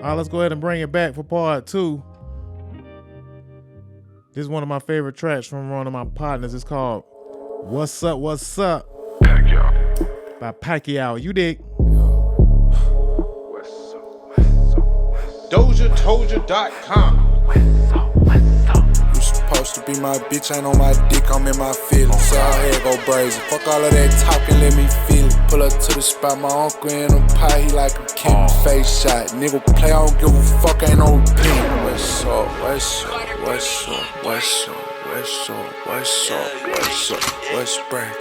All right, let's go ahead and bring it back for part 2. This is one of my favorite tracks from one of my partners. It's called Wassup, Wassup by Paxquiao. You dig? DozhaToldya.com. You supposed to be my bitch, ain't on my dick, I'm in my feelings. So I head go brazy. Fuck all of that talking, let me feel it. Pull up to the spot, my uncle in a pie, he like a king. Face shot, nigga play, I don't give a fuck, ain't no pin. What's up, what's up, what's up, what's up, what's up, what's up, what's up, what's bracket,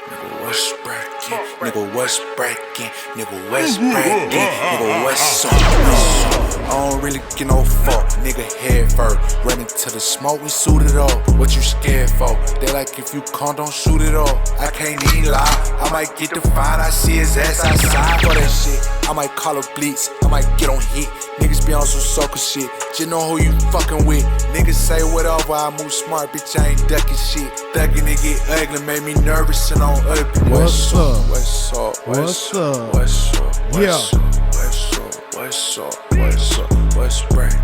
nigga, what's bracket, nigga, what's bracket, nigga, what's bracket, nigga, what's up, what's up. I don't really get no fuck, nigga head first. Running to the smoke, we suited up. What you scared for? They like if you can't, don't shoot it up. I can't even lie, I might get defined, I see his ass outside. For that shit, I might call a blitz, I might get on hit. Niggas be on some sucker shit, just know who you fucking with. Niggas say whatever, I move smart, bitch, I ain't ducking shit. Ducking it get ugly, made me nervous and on ugly. What's up? What's up? What's up? What's up? Yeah. What's up? What's up? What's up? What's bracket?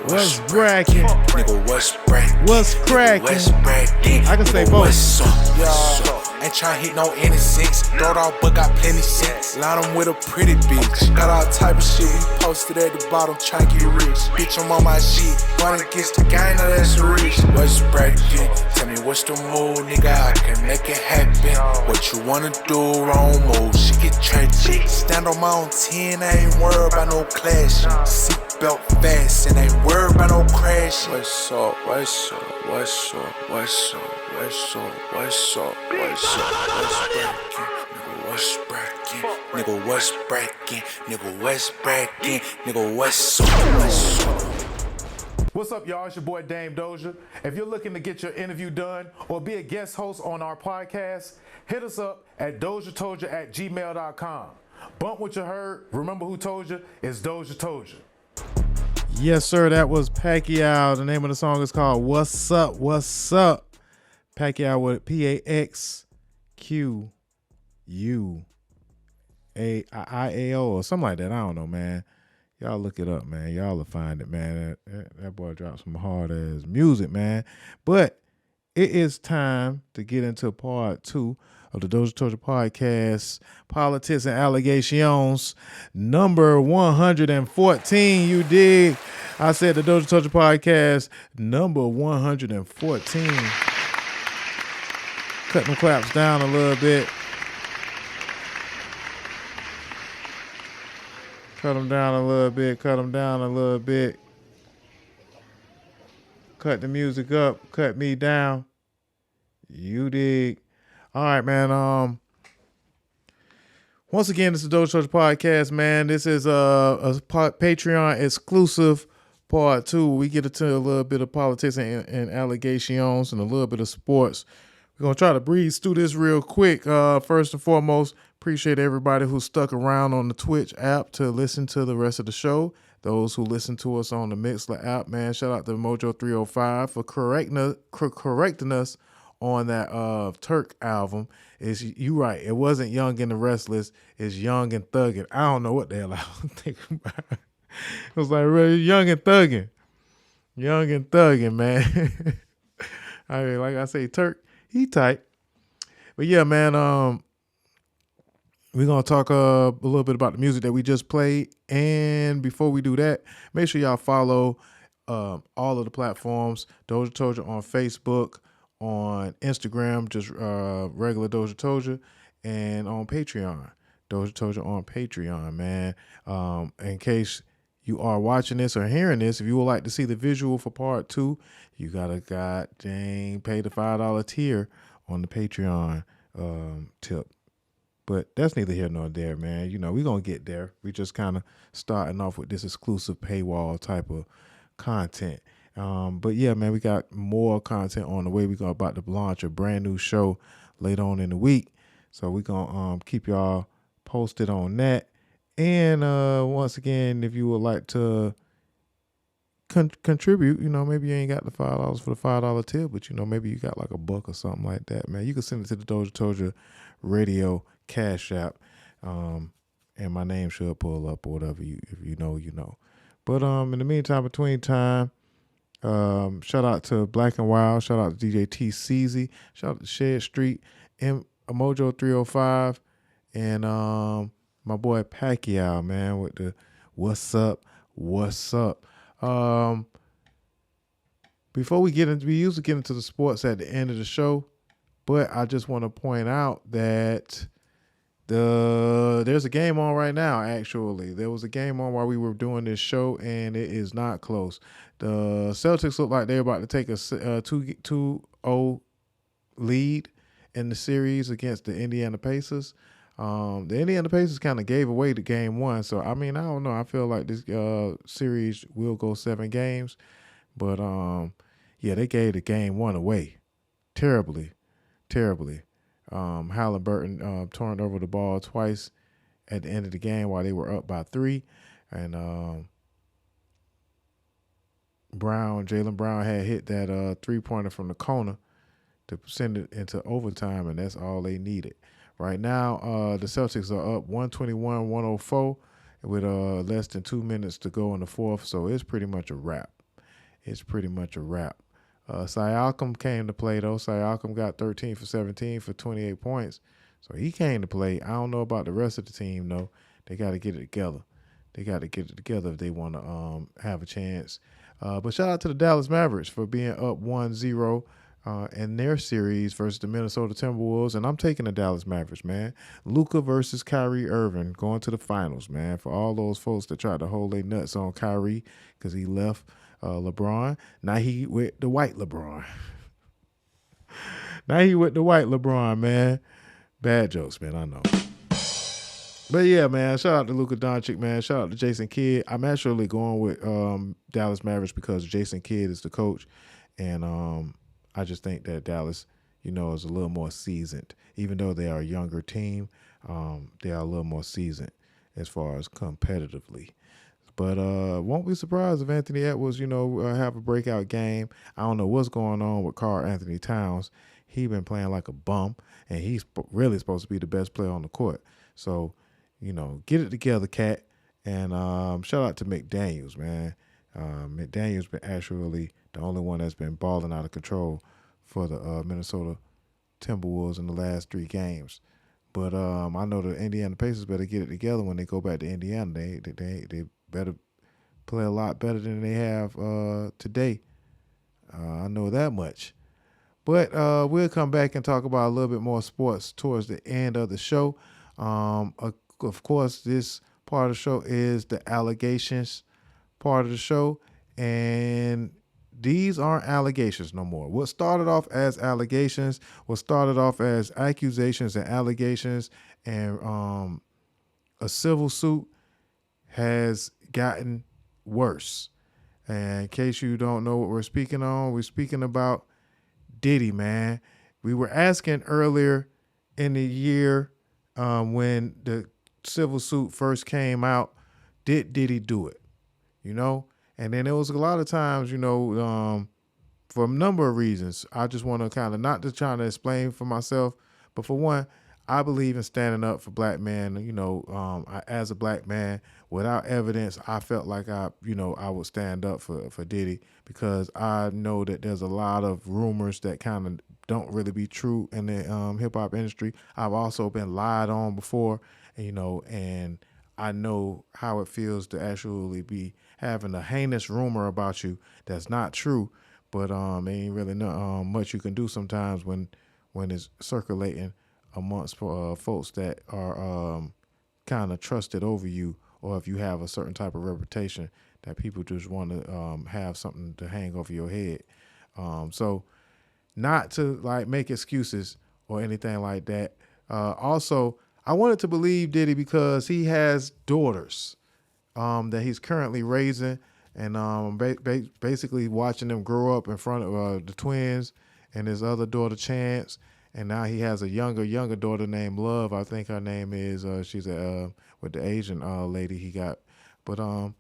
What's bracket? Nigga, what's bracket? What's cracking? What's bracket? I can say Nigga, both. What's up? Ain't tryna hit no innocence. Throw it out, but got plenty sense. Line 'em with a pretty bitch. Got all type of shit. We posted at the bottom, tryna get rich. Bitch, I'm on my shit. Run against the gang, now that's rich. What's bracket? Tell me what's the move, nigga? I can make it happen. What you wanna do, wrong move. She get tragic. Stand on my own 10, I ain't worried about no clashing. Seatbelt fast, and ain't worried about no crashing. What's up? What's up? What's up? What's up? What's up? What's up? What's up? What's bracket? Nigga, what's bracket? Nigga, what's bracket? Nigga, what's bracket? Nigga, what's up? What's up? What's up, y'all? It's your boy Dame Doja. If you're looking to get your interview done or be a guest host on our podcast, hit us up at DozhaToldya.COM. Bump what you heard. Remember who told you? It's DozhaToldya. Yes, sir. That was Paxquiao. The name of the song is called What's Up, What's Up. Paxquiao with Paxquiao or something like that. I don't know, man. Y'all look it up, man. Y'all will find it, man. That boy dropped some hard ass music, man. But it is time to get into part 2 of the DozhaToldya Podcast, Politics and Allegations, number 114. You dig? I said the DozhaToldya Podcast, number 114. Cut them claps down a little bit. Cut them down a little bit. Cut them down a little bit. Cut the music up. Cut me down. You dig? All right, man. Once again, this is the DozhaToldya Podcast, man. This is a Patreon exclusive part 2. We get into a little bit of politics and allegations and a little bit of sports. We're going to try to breeze through this real quick. First and foremost, appreciate everybody who stuck around on the Twitch app to listen to the rest of the show. Those who listen to us on the Mixler app, man, shout out to Mojo305 for correcting us on that Turk album. You right, it wasn't Young and the Restless, it's Young and Thuggin'. I don't know what the hell I was thinking about. It was like really Young and Thuggin'. Young and Thuggin', man. I mean, like I say, Turk, he tight. But yeah, man, we're going to talk a little bit about the music that we just played. And before we do that, make sure y'all follow all of the platforms. DozhaToldya on Facebook, on Instagram, just regular DozhaToldya, and on Patreon. DozhaToldya on Patreon, man. In case you are watching this or hearing this, if you would like to see the visual for part 2, you got to pay the $5 tier on the Patreon tip. But that's neither here nor there, man. You know, we're going to get there. We just kind of starting off with this exclusive paywall type of content. But yeah, man, we got more content on the way. We're about to launch a brand new show later on in the week. So we're going to keep y'all posted on that. And once again, if you would like to contribute, you know, maybe you ain't got the $5 for the $5 tip, but you know, maybe you got like $1 or something like that, man. You can send it to the DozhaToldya Radio Cash App. and my name should pull up or whatever. If you know, you know. But in the meantime, between time, shout out to Black and Wild. Shout out to DJ T Ceezy. Shout out to Shed Street, Mojo 305, and my boy Paxquiao, man, with the what's up. Before we usually get into the sports at the end of the show, but I just want to point out that there's a game on right now. Actually, there was a game on while we were doing this show, and it is not close. The Celtics look like they're about to take a 2-0 lead in the series against the Indiana Pacers. The Indiana Pacers kind of gave away the game one, so I mean, I don't know. I feel like this series will go 7 games, but yeah, they gave the game one away terribly. Halliburton turned over the ball twice at the end of the game while they were up by 3, and Jaylen Brown had hit that 3-pointer from the corner to send it into overtime, and that's all they needed. Right now, the Celtics are up 121-104 with less than 2 minutes to go in the fourth, so it's pretty much a wrap. Siakam came to play, though. Siakam got 13 for 17 for 28 points, so he came to play. I don't know about the rest of the team, though. They got to get it together. If they want to have a chance. But shout out to the Dallas Mavericks for being up 1-0 in their series versus the Minnesota Timberwolves, and I'm taking the Dallas Mavericks, man. Luka versus Kyrie Irving going to the finals, man. For all those folks that tried to hold their nuts on Kyrie because he left LeBron, now he with the white LeBron. Man. Bad jokes, man, I know. But yeah, man, shout out to Luka Doncic, man. Shout out to Jason Kidd. I'm actually going with Dallas Mavericks because Jason Kidd is the coach, and I just think that Dallas, is a little more seasoned. Even though they are a younger team, they are a little more seasoned as far as competitively. But won't be surprised if Anthony Edwards, have a breakout game. I don't know what's going on with Karl Anthony Towns. He been playing like a bum, and he's really supposed to be the best player on the court. So, get it together, Cat. And shout out to McDaniels, man. McDaniels been actually the only one that's been balling out of control for the Minnesota Timberwolves in the last 3 games. But I know the Indiana Pacers better get it together when they go back to Indiana. They better play a lot better than they have today. I know that much. But we'll come back and talk about a little bit more sports towards the end of the show. Of course, this part of the show is the allegations part of the show, and these aren't allegations no more. What started off as allegations, what started off as accusations and allegations, and a civil suit has gotten worse. And in case you don't know what we're speaking on, we're speaking about Diddy, man. We were asking earlier in the year when the civil suit first came out, did Diddy do it? And then there was a lot of times, for a number of reasons. I just want to kind of, not just trying to explain for myself, but for one, I believe in standing up for black men. As a black man, without evidence, I felt like I would stand up for Diddy, because I know that there's a lot of rumors that kind of don't really be true in the hip hop industry. I've also been lied on before, and I know how it feels to actually be having a heinous rumor about you that's not true, but ain't really much you can do sometimes when it's circulating amongst folks that are kind of trusted over you, or if you have a certain type of reputation that people just want to have something to hang over your head. So not to make excuses or anything like that. Also, I wanted to believe Diddy because he has daughters that he's currently raising, and basically watching them grow up in front of the twins and his other daughter Chance. And now he has a younger daughter named Love. I think her name is, she's with the Asian lady he got. But a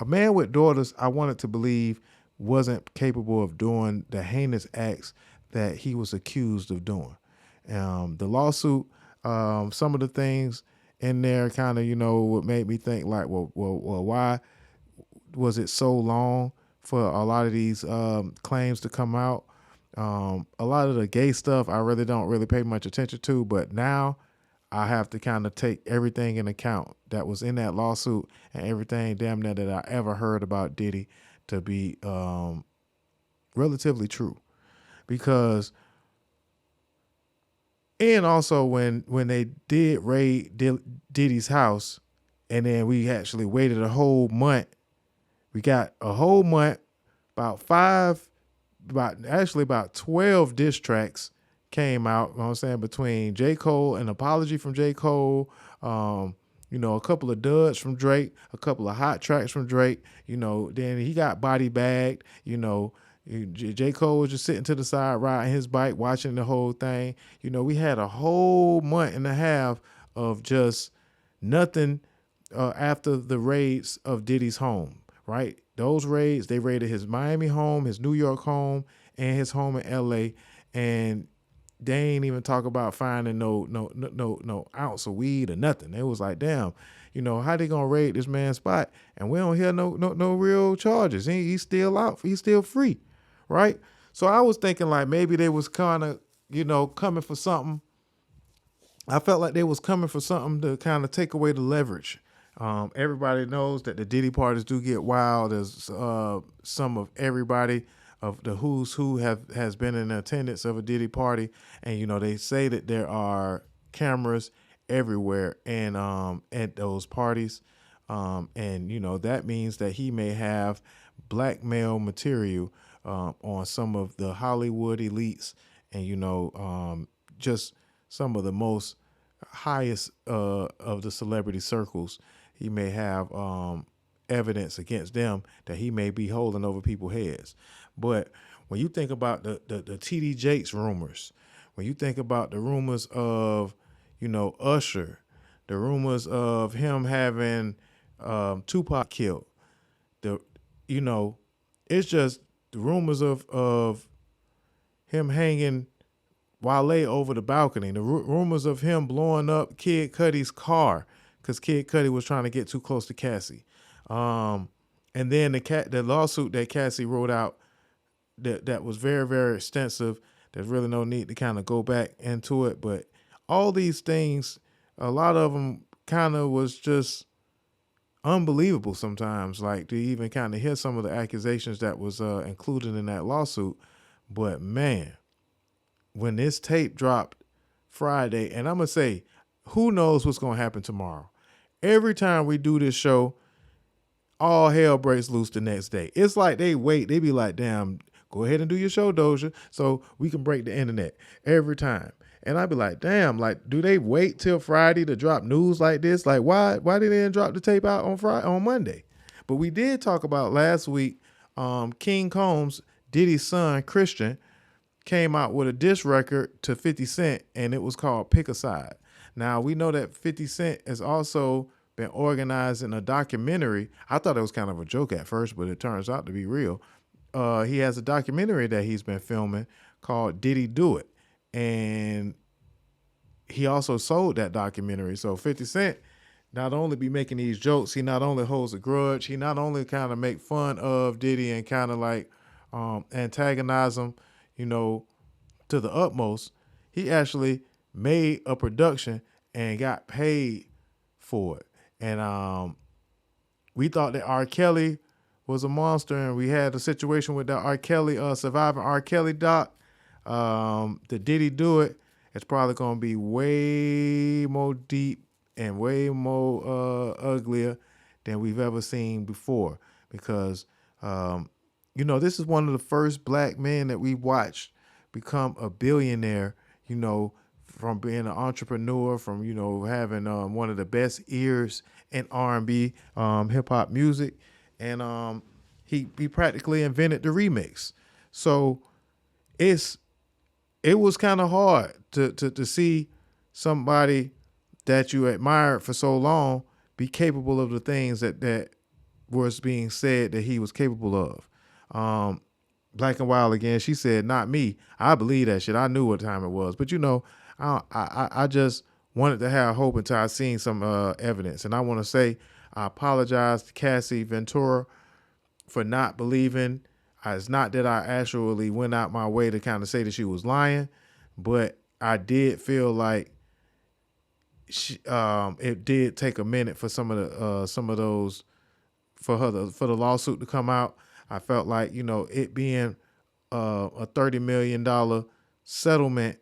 man with daughters, I wanted to believe, wasn't capable of doing the heinous acts that he was accused of doing. The lawsuit, some of the things in there kind of, what made me think like, well, why was it so long for a lot of these claims to come out? A lot of the gay stuff I really don't really pay much attention to, but now I have to kind of take everything in account that was in that lawsuit and everything damn near that I ever heard about Diddy to be relatively true. Because, and also when they did raid Diddy's house, and then we actually waited a whole month. We got a whole month, about 12 diss tracks came out, you know what I'm saying, between J. Cole, an apology from J. Cole, a couple of duds from Drake, a couple of hot tracks from Drake, then he got body bagged, J. Cole was just sitting to the side riding his bike, watching the whole thing. We had a whole month and a half of just nothing after the raids of Diddy's home, right? Those raids, they raided his Miami home, his New York home, and his home in L.A., and they ain't even talk about finding no ounce of weed or nothing. It was like, damn, how they gonna raid this man's spot? And we don't hear no real charges. He's still out. He's still free, right? So I was thinking like maybe they was kind of, coming for something. I felt like they was coming for something to kind of take away the leverage. Everybody knows that the Diddy parties do get wild. There's some of everybody of the who's who has been in attendance of a Diddy party, and they say that there are cameras everywhere and at those parties, and that means that he may have blackmail material on some of the Hollywood elites, and just some of the most highest of the celebrity circles. He may have evidence against them that he may be holding over people's heads. But when you think about the TD Jakes rumors, when you think about the rumors of, Usher, the rumors of him having Tupac killed, it's just the rumors of him hanging Wale over the balcony, the rumors of him blowing up Kid Cudi's car because Kid Cudi was trying to get too close to Cassie. And then the lawsuit that Cassie wrote out that was very, very extensive. There's really no need to kind of go back into it. But all these things, a lot of them kind of was just unbelievable sometimes, like to even kind of hear some of the accusations that was included in that lawsuit. But man, when this tape dropped Friday, and I'm going to say, who knows what's going to happen tomorrow? Every time we do this show, all hell breaks loose the next day. It's like they wait. They be like, damn, go ahead and do your show, Doja, so we can break the internet every time. And I'd be like, damn, like, do they wait till Friday to drop news like this? Like, why did they drop the tape out on Monday? But we did talk about last week, King Combs, Diddy's son, Christian, came out with a diss record to 50 Cent, and it was called Pick a Side. Now, we know that 50 Cent has also been organizing a documentary. I thought it was kind of a joke at first, but it turns out to be real. He has a documentary that he's been filming called Diddy Do It. And he also sold that documentary. So 50 Cent not only be making these jokes, he not only holds a grudge, he not only kind of make fun of Diddy and kind of like antagonize him, to the utmost. He actually made a production and got paid for it. And we thought that R. Kelly was a monster, and we had a situation with that R. Kelly, Surviving R. Kelly doc. The Diddy Do It, it's probably going to be way more deep and way more uglier than we've ever seen before. Because, this is one of the first black men that we watched become a billionaire, from being an entrepreneur, from, having one of the best ears in R&B, hip-hop music. And he practically invented the remix. So it was kind of hard to see somebody that you admired for so long be capable of the things that was being said that he was capable of. Black and Wild again, she said, not me. I believe that shit. I knew what time it was. But I just wanted to have hope until I seen some evidence. And I want to say I apologize to Cassie Ventura for not believing. It's not that I actually went out my way to kind of say that she was lying, but I did feel like it did take a minute for some of those for the lawsuit to come out. I felt like, it being a $30 million settlement.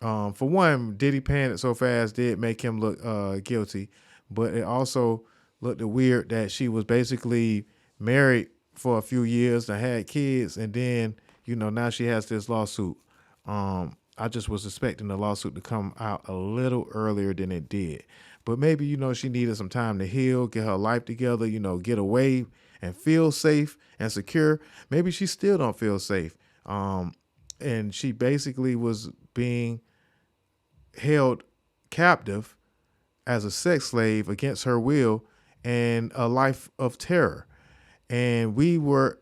For one, Diddy paying it so fast did make him look guilty, but it also looked weird that she was basically married for a few years and had kids, and then now she has this lawsuit. I just was expecting the lawsuit to come out a little earlier than it did, but maybe she needed some time to heal, get her life together, get away and feel safe and secure. Maybe she still don't feel safe, and she basically was being held captive as a sex slave against her will and a life of terror. And we were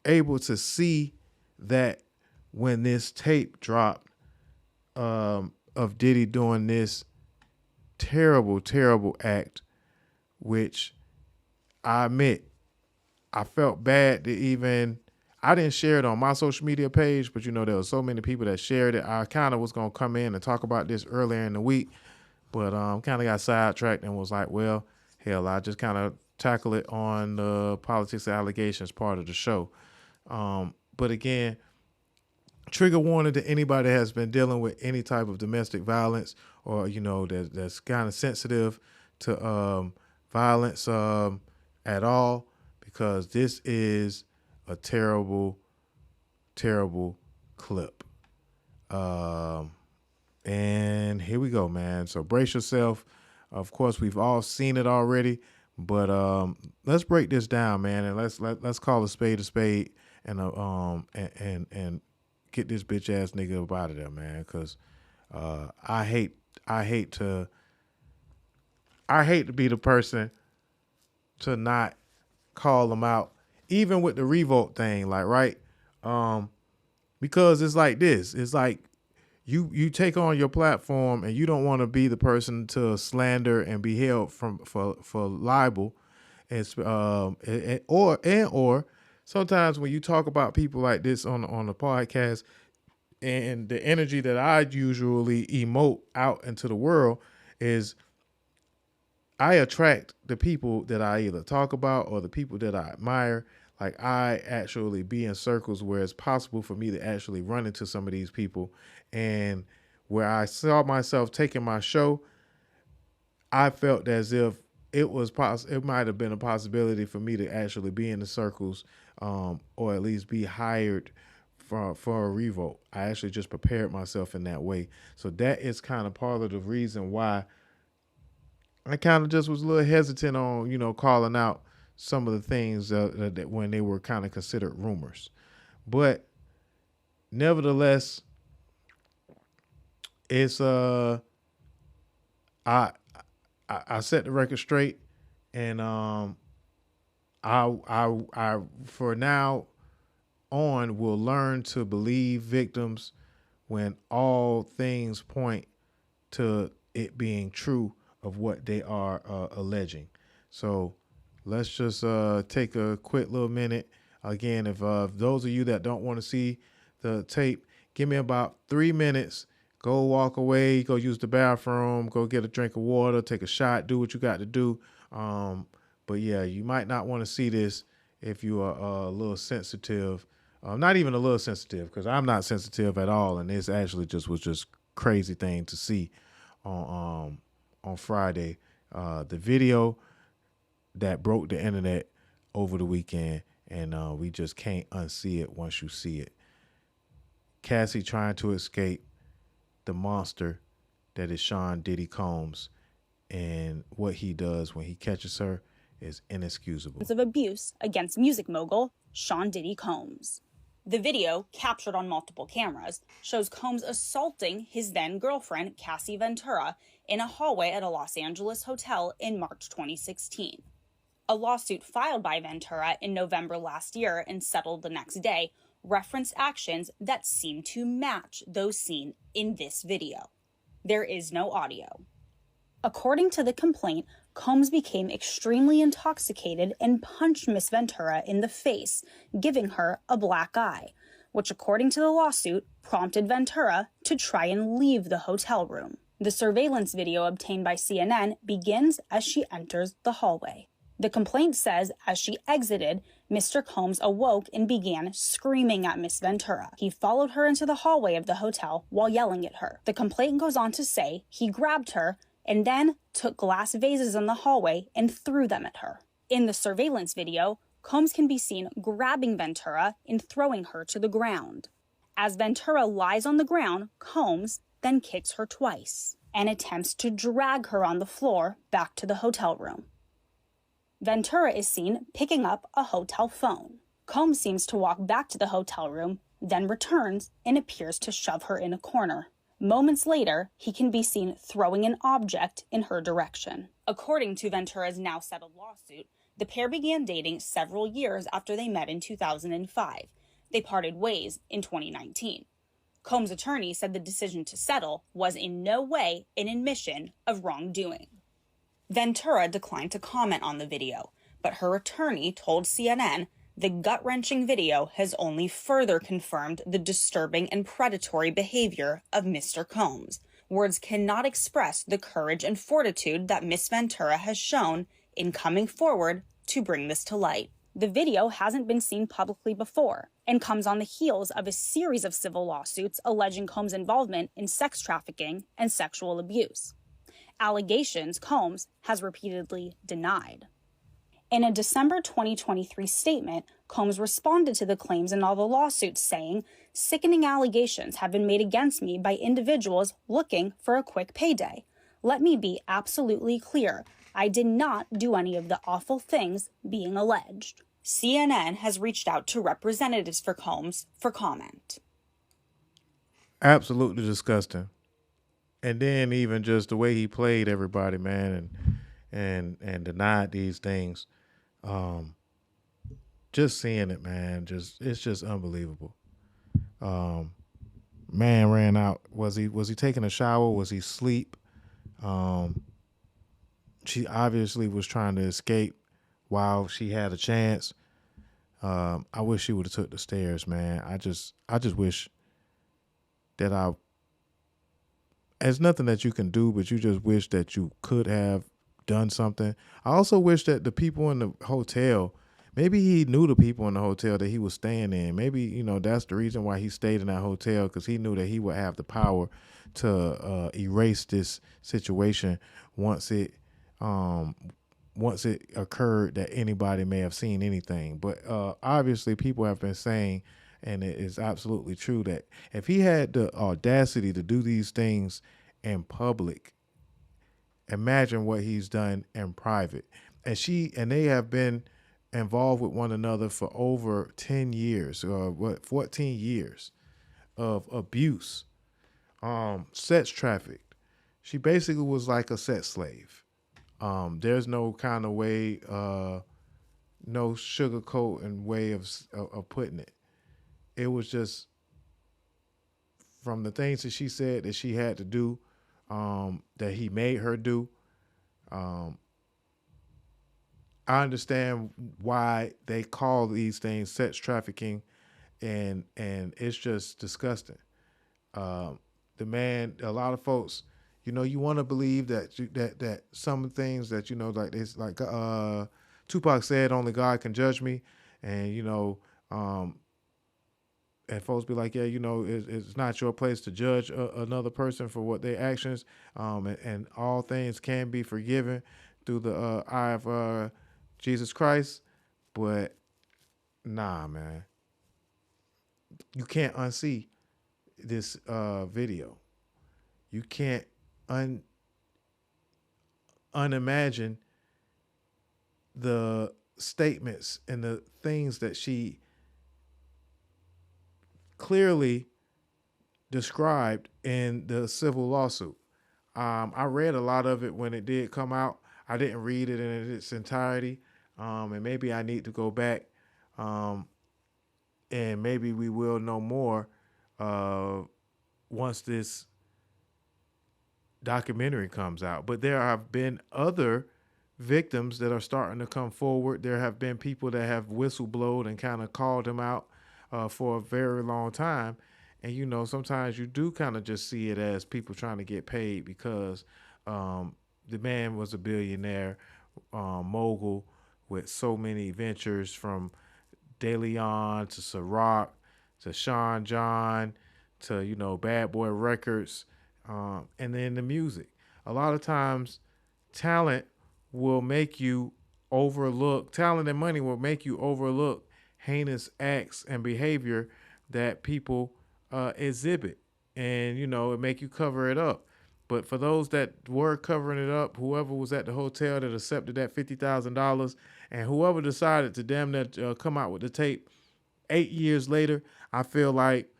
able to see that when this tape dropped of Diddy doing this terrible, terrible act, which I admit I felt bad to even, I didn't share it on my social media page, but there were so many people that shared it. I kind of was going to come in and talk about this earlier in the week, but kind of got sidetracked and was like, well, hell, I just kind of tackle it on the politics and allegations part of the show. But again, trigger warning to anybody that has been dealing with any type of domestic violence or, that's kind of sensitive to violence at all, because this is a terrible, terrible clip. And here we go, man. So brace yourself. Of course, we've all seen it already, but let's break this down, man, and let's call a spade and get this bitch ass nigga up out of there, man. Because I hate to be the person to not call them out, even with the revolt thing, like, right? Because it's like this. It's like you take on your platform and you don't want to be the person to slander and be held for libel, or sometimes when you talk about people like this on the podcast, and the energy that I usually emote out into the world is I attract the people that I either talk about or the people that I admire. Like, I actually be in circles where it's possible for me to actually run into some of these people, and where I saw myself taking my show, I felt as if it might have been a possibility for me to actually be in the circles, or at least be hired for a revolt. I actually just prepared myself in that way. So that is kind of part of the reason why I kind of just was a little hesitant on, calling out some of the things that when they were kind of considered rumors. But nevertheless, it's I set the record straight, and I for now on will learn to believe victims when all things point to it being true of what they are alleging. So let's just take a quick little minute. Again, if those of you that don't want to see the tape, give me about 3 minutes. Go walk away, go use the bathroom, go get a drink of water, take a shot, do what you got to do. But yeah, you might not want to see this if you are a little sensitive. Not even a little sensitive, because I'm not sensitive at all, and this actually was just crazy thing to see on Friday. The video that broke the internet over the weekend, and we just can't unsee it once you see it. Cassie trying to escape the monster that is Sean Diddy Combs, and what he does when he catches her is inexcusable. Of abuse against music mogul Sean Diddy Combs. The video, captured on multiple cameras, shows Combs assaulting his then-girlfriend, Cassie Ventura, in a hallway at a Los Angeles hotel in March 2016. A lawsuit filed by Ventura in November last year and settled the next day referenced actions that seem to match those seen in this video. There is no audio. According to the complaint, Combs became extremely intoxicated and punched Miss Ventura in the face, giving her a black eye, which, according to the lawsuit, prompted Ventura to try and leave the hotel room. The surveillance video obtained by CNN begins as she enters the hallway. The complaint says as she exited, Mr. Combs awoke and began screaming at Miss Ventura. He followed her into the hallway of the hotel while yelling at her. The complaint goes on to say he grabbed her and then took glass vases in the hallway and threw them at her. In the surveillance video, Combs can be seen grabbing Ventura and throwing her to the ground. As Ventura lies on the ground, Combs then kicks her twice and attempts to drag her on the floor back to the hotel room. Ventura is seen picking up a hotel phone. Combs seems to walk back to the hotel room, then returns and appears to shove her in a corner. Moments later, he can be seen throwing an object in her direction. According to Ventura's now settled lawsuit, the pair began dating several years after they met in 2005. They parted ways in 2019. Combs' attorney said the decision to settle was in no way an admission of wrongdoing. Ventura declined to comment on the video, but her attorney told CNN the gut-wrenching video has only further confirmed the disturbing and predatory behavior of Mr. Combs. Words cannot express the courage and fortitude that Miss Ventura has shown in coming forward to bring this to light. The video hasn't been seen publicly before and comes on the heels of a series of civil lawsuits alleging Combs' involvement in sex trafficking and sexual abuse. Allegations Combs has repeatedly denied. In a December 2023 statement, Combs responded to the claims in all the lawsuits, saying, "Sickening allegations have been made against me by individuals looking for a quick payday. Let me be absolutely clear. I did not do any of the awful things being alleged." CNN has reached out to representatives for Combs for comment. Absolutely disgusting. And then even just the way he played everybody, man, and denied these things. Just seeing it, man, it's just unbelievable. Man ran out. Was he taking a shower? Was he asleep? She obviously was trying to escape while she had a chance. I wish she would have took the stairs, man. I just wish that there's nothing that you can do, but you just wish that you could have done something. I also wish that the people in the hotel, maybe he knew the people in the hotel that he was staying in. Maybe, that's the reason why he stayed in that hotel, because he knew that he would have the power to erase this situation once it occurred that anybody may have seen anything. But obviously people have been saying, and it is absolutely true, that if he had the audacity to do these things in public, imagine what he's done in private. And they have been involved with one another for over 10 years, 14 years of abuse, sex trafficked. She basically was like a sex slave. There's no kind of way, no sugarcoat and way of putting it. It was just from the things that she said that she had to do, that he made her do. I understand why they call these things sex trafficking, and it's just disgusting. The man, a lot of folks, you want to believe that that some things that like it's like Tupac said, only God can judge me, and and folks be like, yeah, it's not your place to judge another person for what their actions, and all things can be forgiven through the eye of Jesus Christ. But nah, man, you can't unsee this video. You can't unimagine the statements and the things that she clearly described in the civil lawsuit. I read a lot of it when it did come out. I didn't read it in its entirety, and maybe I need to go back, and maybe we will know more once this documentary comes out. But there have been other victims that are starting to come forward. There have been people that have whistleblowed and kind of called him out for a very long time. And, you know, sometimes you do kind of just see it as people trying to get paid because the man was a billionaire mogul with so many ventures from De Leon to Ciroc to Sean John to, you know, Bad Boy Records, and then the music. A lot of times talent will make you overlook, talent and money will make you overlook heinous acts and behavior that people exhibit. And, you know, it make you cover it up. But for those that were covering it up, whoever was at the hotel that accepted that $50,000 and whoever decided to damn near come out with the tape 8 years later, I feel like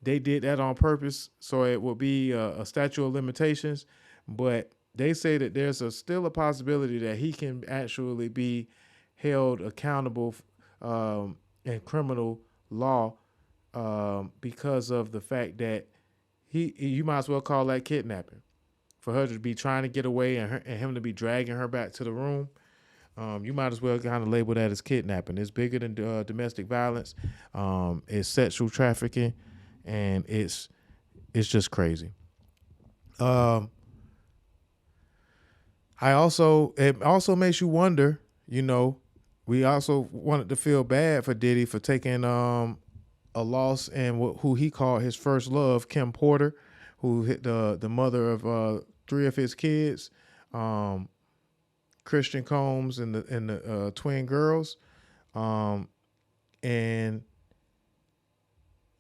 they did that on purpose. So it will be a statute of limitations. But they say that there's still a possibility that he can actually be held accountable in criminal law because of the fact that you might as well call that kidnapping. For her to be trying to get away and him to be dragging her back to the room, you might as well kind of label that as kidnapping. It's bigger than domestic violence. It's sexual trafficking, and it's just crazy. It also makes you wonder, you know, we also wanted to feel bad for Diddy for taking a loss in who he called his first love, Kim Porter, who hit the mother of 3 of his kids, Christian Combs and the twin girls, and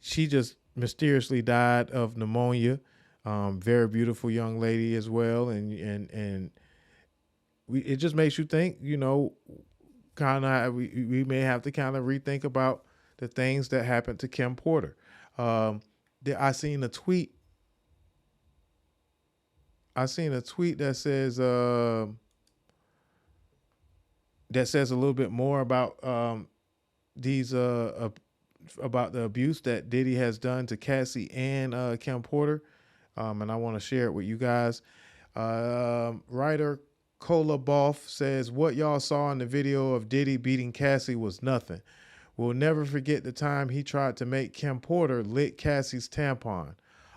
she just mysteriously died of pneumonia. Very beautiful young lady as well, and it just makes you think, you know, kind of we may have to kind of rethink about the things that happened to Kim Porter. I seen a tweet. That says a little bit more about about the abuse that Diddy has done to Cassie and Kim Porter, and I want to share it with you guys. Writer Cola Boff says, "What y'all saw in the video of Diddy beating Cassie was nothing. We'll never forget the time he tried to make Kim Porter lick Cassie's tampon.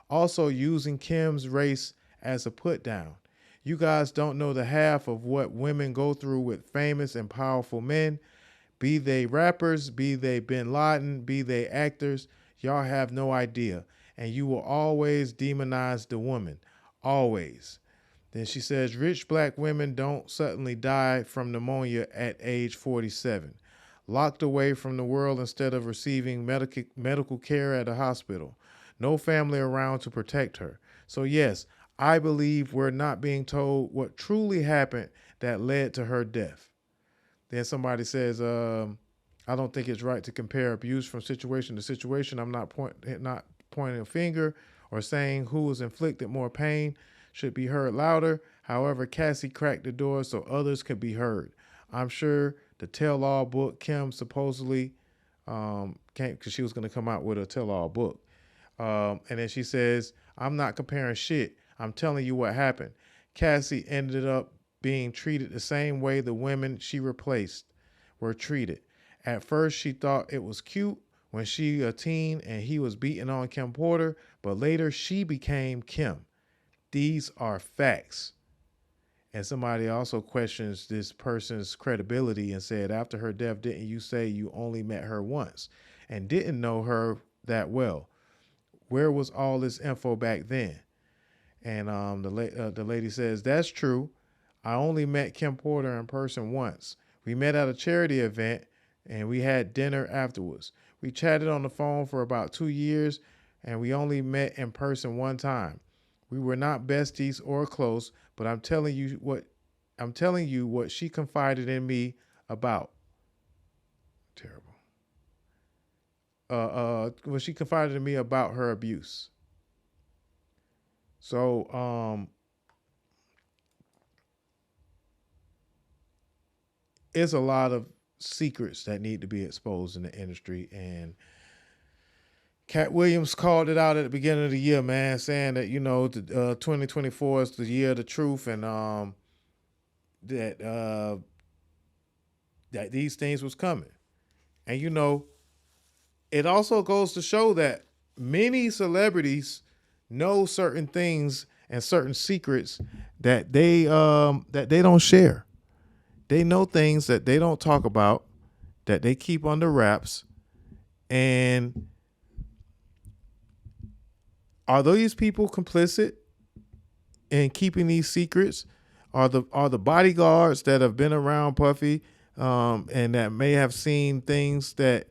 Also using Kim's race as a put down. You guys don't know the half of what women go through with famous and powerful men, be they rappers, be they Bin Laden, be they actors. Y'all have no idea. And you will always demonize the woman. Always." Then she says, "Rich black women don't suddenly die from pneumonia at age 47. Locked away from the world instead of receiving medical care at a hospital. No family around to protect her. So yes, I believe we're not being told what truly happened that led to her death." Then somebody says, "I don't think it's right to compare abuse from situation to situation. I'm not pointing a finger or saying who was inflicted more pain should be heard louder. However, Cassie cracked the door so others could be heard. I'm sure the tell-all book Kim supposedly came because she was going to come out with a tell-all book." And then she says, "I'm not comparing shit. I'm telling you what happened. Cassie ended up being treated the same way the women she replaced were treated. At first, she thought it was cute when she a teen and he was beating on Kim Porter, but later she became Kim. These are facts." And somebody also questions this person's credibility and said, "After her death, didn't you say you only met her once and didn't know her that well? Where was all this info back then?" And the lady says, "That's true. I only met Kim Porter in person once. We met at a charity event and we had dinner afterwards. We chatted on the phone for about 2 years and we only met in person one time. We were not besties or close, but I'm telling you what she confided in me about." Terrible. What she confided in me about her abuse. So, it's a lot of secrets that need to be exposed in the industry, and Cat Williams called it out at the beginning of the year, man, saying that, 2024 is the year of the truth, and that these things was coming. And, it also goes to show that many celebrities know certain things and certain secrets that they don't share. They know things that they don't talk about, that they keep under wraps. And are these people complicit in keeping these secrets? Are the bodyguards that have been around Puffy and that may have seen things that,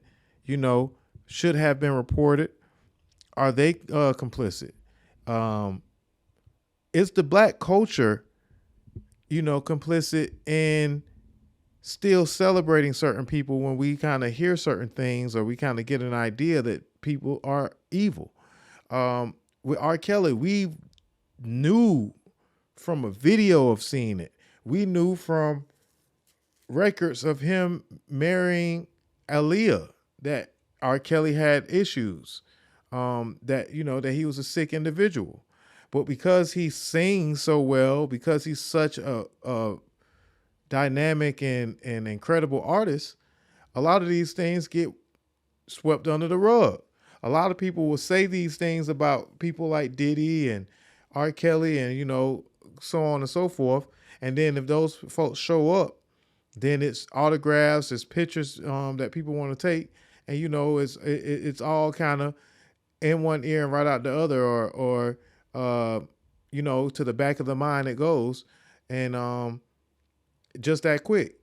should have been reported, are they complicit? Is the black culture, complicit in still celebrating certain people when we kind of hear certain things, or we kind of get an idea that people are evil? With R. Kelly, we knew from a video of seeing it. We knew from records of him marrying Aaliyah that R. Kelly had issues, that he was a sick individual. But because he sings so well, because he's such a dynamic and incredible artist, a lot of these things get swept under the rug. A lot of people will say these things about people like Diddy and R. Kelly and, so on and so forth. And then if those folks show up, then it's autographs, it's pictures that people want to take. And, it's all kind of in one ear and right out the other, or to the back of the mind it goes. And just that quick,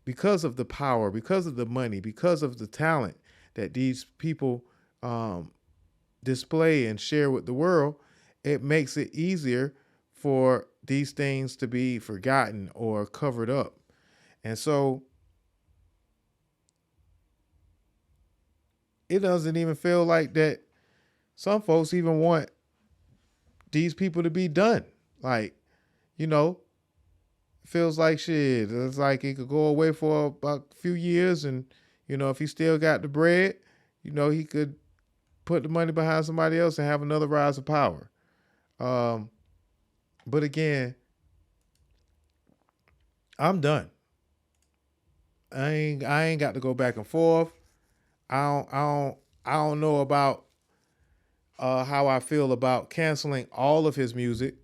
because of the power, because of the money, because of the talent that these people display and share with the world, it makes it easier for these things to be forgotten or covered up. And so it doesn't even feel like that some folks even want these people to be done. Like, feels like shit. It's like it could go away for about a few years, and, if he still got the bread, he could put the money behind somebody else and have another rise of power. But again, I'm done. I ain't got to go back and forth. I don't know about how I feel about canceling all of his music,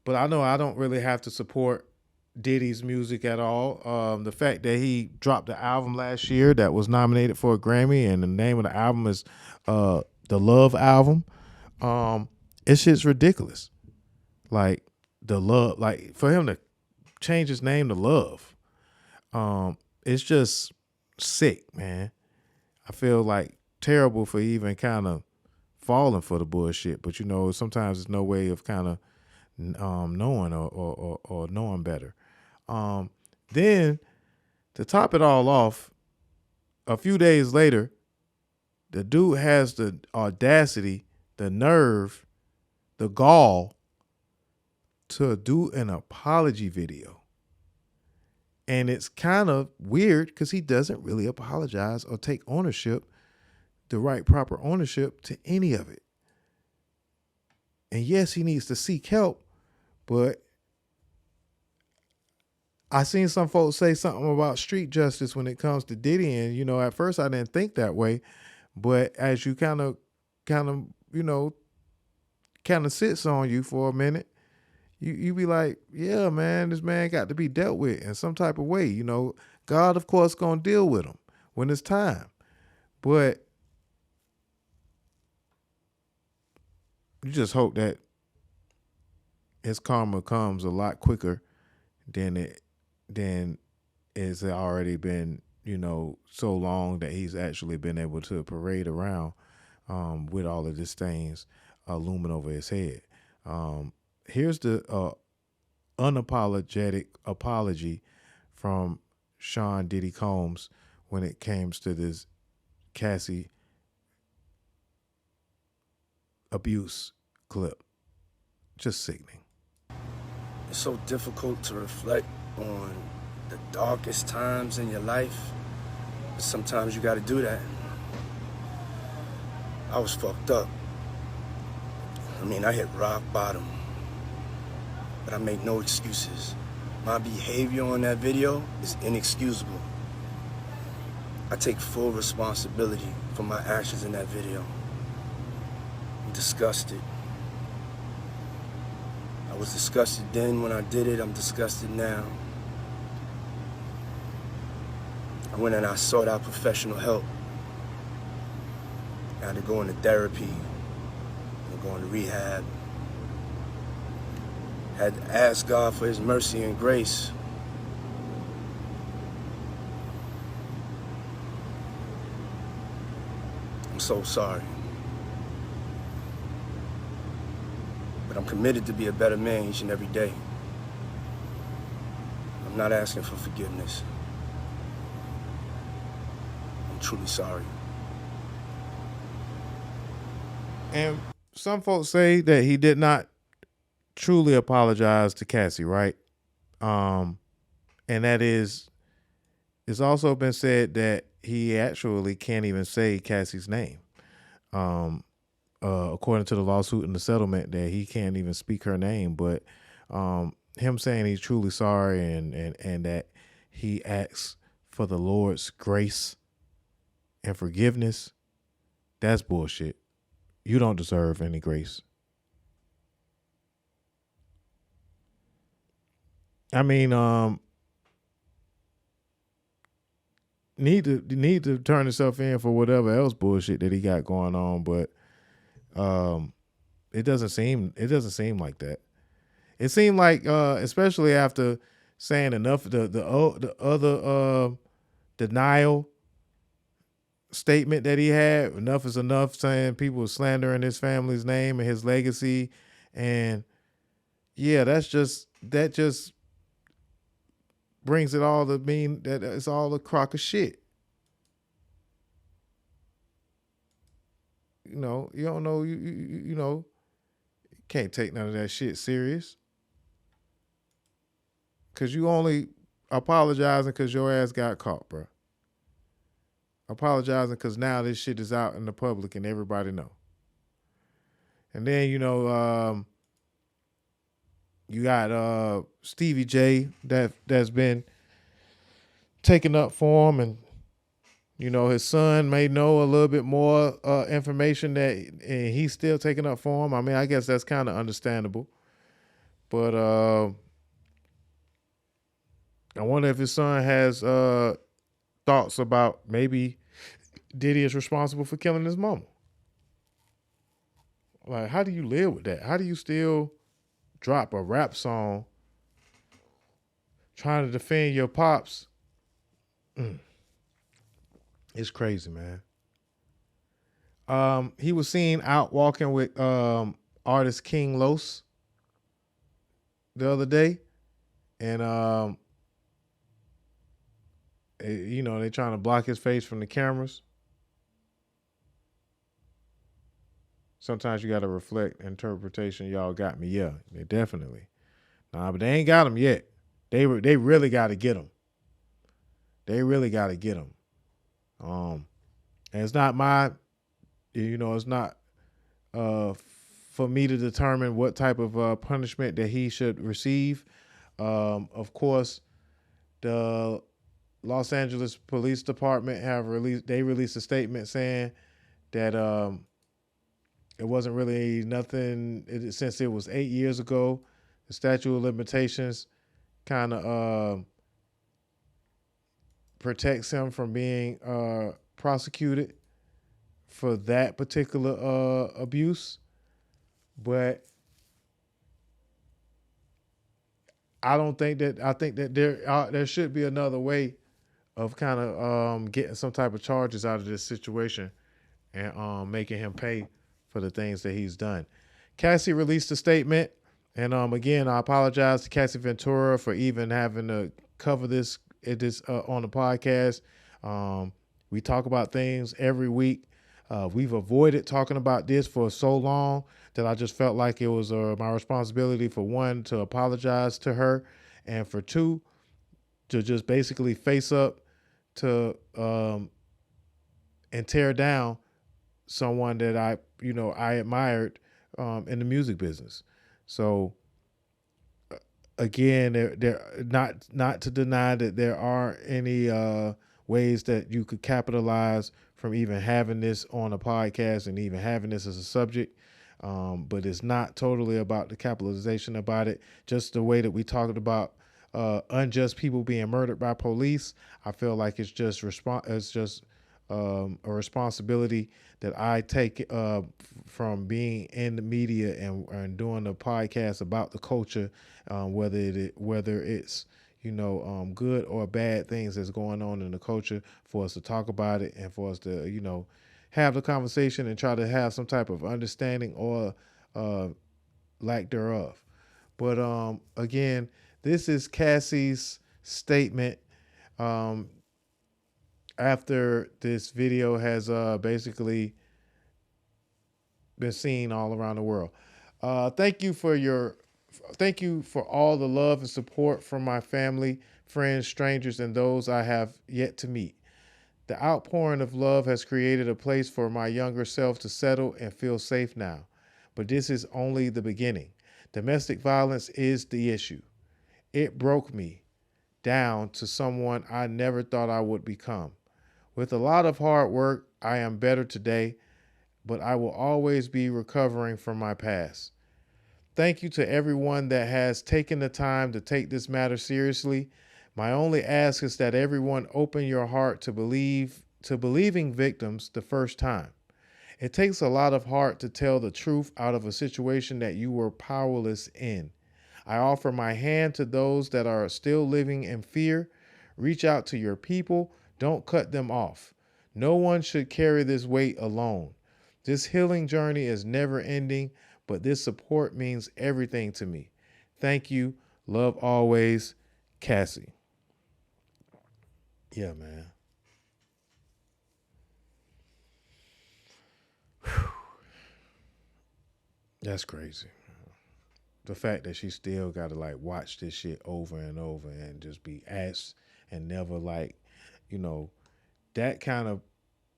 but I know I don't really have to support Diddy's music at all. The fact that he dropped the album last year that was nominated for a Grammy, and the name of the album is the Love Album. It's just ridiculous. Like the love, like for him to change his name to Love. It's just sick, man. I feel like terrible for even kind of falling for the bullshit, but sometimes there's no way of kind of knowing or knowing better. Then to top it all off, a few days later, the dude has the audacity, the nerve, the gall to do an apology video. And it's kind of weird because he doesn't really apologize or take ownership, the right proper ownership to any of it. And yes, he needs to seek help, but I seen some folks say something about street justice when it comes to Diddy. And, at first I didn't think that way, but as you kind of sits on you for a minute, you be like, yeah, man, this man got to be dealt with in some type of way. God, of course, going to deal with him when it's time. But you just hope that his karma comes a lot quicker than it's already been, so long that he's actually been able to parade around with all of these things looming over his head. Here's the unapologetic apology from Sean Diddy Combs when it comes to this Cassie abuse clip. Just sickening. It's so difficult to reflect on the darkest times in your life, but sometimes you got to do that. I was fucked up. I mean, I hit rock bottom. But I make no excuses. My behavior on that video is inexcusable. I take full responsibility for my actions in that video. I'm disgusted. I was disgusted then when I did it. I'm disgusted now. I went and I sought out professional help. I had to go into therapy, and go into rehab. Had to ask God for his mercy and grace. I'm so sorry. But I'm committed to be a better man each and every day. I'm not asking for forgiveness. I'm truly sorry. And some folks say that he did not truly apologize to Cassie, right? And that is, it's also been said that he actually can't even say Cassie's name. According to the lawsuit and the settlement, that he can't even speak her name. But him saying he's truly sorry and that he asks for the Lord's grace and forgiveness, that's bullshit. You don't deserve any grace. I mean, need to turn himself in for whatever else bullshit that he got going on, but it doesn't seem like that. It seemed like, especially after saying enough, the other denial statement that he had, enough is enough, saying people were slandering his family's name and his legacy, and yeah, that just brings it all to mean that it's all a crock of shit. You know, you don't know, you know, can't take none of that shit serious. Cause you only apologizing cause your ass got caught, bro. Apologizing cause now this shit is out in the public and everybody know. And then, you know, you got Stevie J that's been taking up for him, and you know his son may know a little bit more information and he's still taking up for him. I mean, I guess that's kind of understandable, but I wonder if his son has thoughts about maybe Diddy is responsible for killing his mama. Like, how do you live with that? How do you still drop a rap song trying to defend your pops? It's crazy, man. He was seen out walking with artist King Los the other day, and you know, they trying to block his face from the cameras. Sometimes you got to reflect interpretation. Y'all got me. Yeah, they definitely. Nah, but they ain't got him yet. They really got to get him. They really got to get him. And it's not my, you know, it's not for me to determine what type of punishment that he should receive. Of course, the Los Angeles Police Department released a statement saying that it wasn't really nothing, since it was 8 years ago. The statute of limitations kind of protects him from being prosecuted for that particular abuse. But I think that there should be another way of kind of getting some type of charges out of this situation and making him pay for the things that he's done. Cassie released a statement, and again, I apologize to Cassie Ventura for even having to cover this on the podcast. We talk about things every week. We've avoided talking about this for so long that I just felt like it was my responsibility, for one, to apologize to her, and for two, to just basically face up to and tear down someone that I admired in the music business. So again, there not to deny that there are any ways that you could capitalize from even having this on a podcast and even having this as a subject. But it's not totally about the capitalization about it. Just the way that we talked about unjust people being murdered by police. I feel like it's just a responsibility that I take from being in the media and doing a podcast about the culture, whether it's good or bad things that's going on in the culture, for us to talk about it and for us to have the conversation and try to have some type of understanding or lack thereof. But again, this is Cassie's statement after this video has basically been seen all around the world. Thank you for all the love and support from my family, friends, strangers, and those I have yet to meet. The outpouring of love has created a place for my younger self to settle and feel safe now. But this is only the beginning. Domestic violence is the issue. It broke me down to someone I never thought I would become. With a lot of hard work, I am better today, but I will always be recovering from my past. Thank you to everyone that has taken the time to take this matter seriously. My only ask is that everyone open your heart to believing victims the first time. It takes a lot of heart to tell the truth out of a situation that you were powerless in. I offer my hand to those that are still living in fear. Reach out to your people. Don't cut them off. No one should carry this weight alone. This healing journey is never ending, but this support means everything to me. Thank you. Love always, Cassie. Yeah, man. Whew. That's crazy. The fact that she still got to watch this shit over and over and just be asked and never that kind of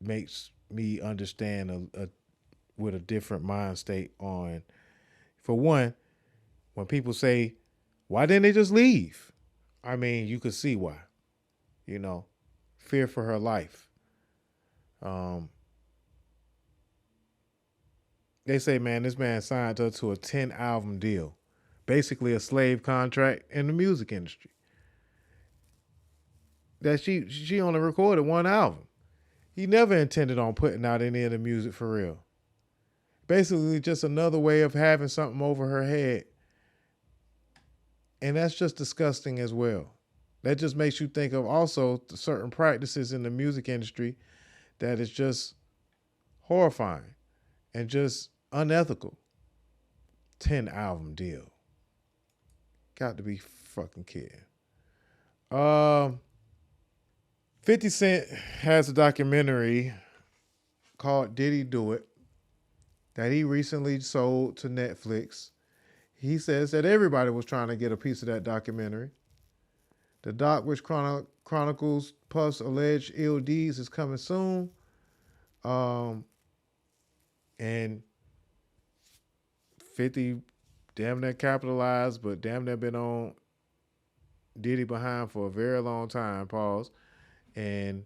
makes me understand with a different mind state on, for one, when people say, why didn't they just leave? I mean, you could see why, fear for her life. They say, man, this man signed her to a 10-album deal, basically a slave contract in the music industry. That she only recorded one album. He never intended on putting out any of the music for real. Basically just another way of having something over her head. And that's just disgusting as well. That just makes you think of also certain practices in the music industry that is just horrifying and just unethical. 10-album deal. Got to be fucking kidding. 50 Cent has a documentary called Diddy Do It that he recently sold to Netflix. He says that everybody was trying to get a piece of that documentary. The doc, which chronicles Puff's alleged ill deeds, is coming soon. And 50 damn near capitalized, but damn near been on Diddy behind for a very long time, pause. And,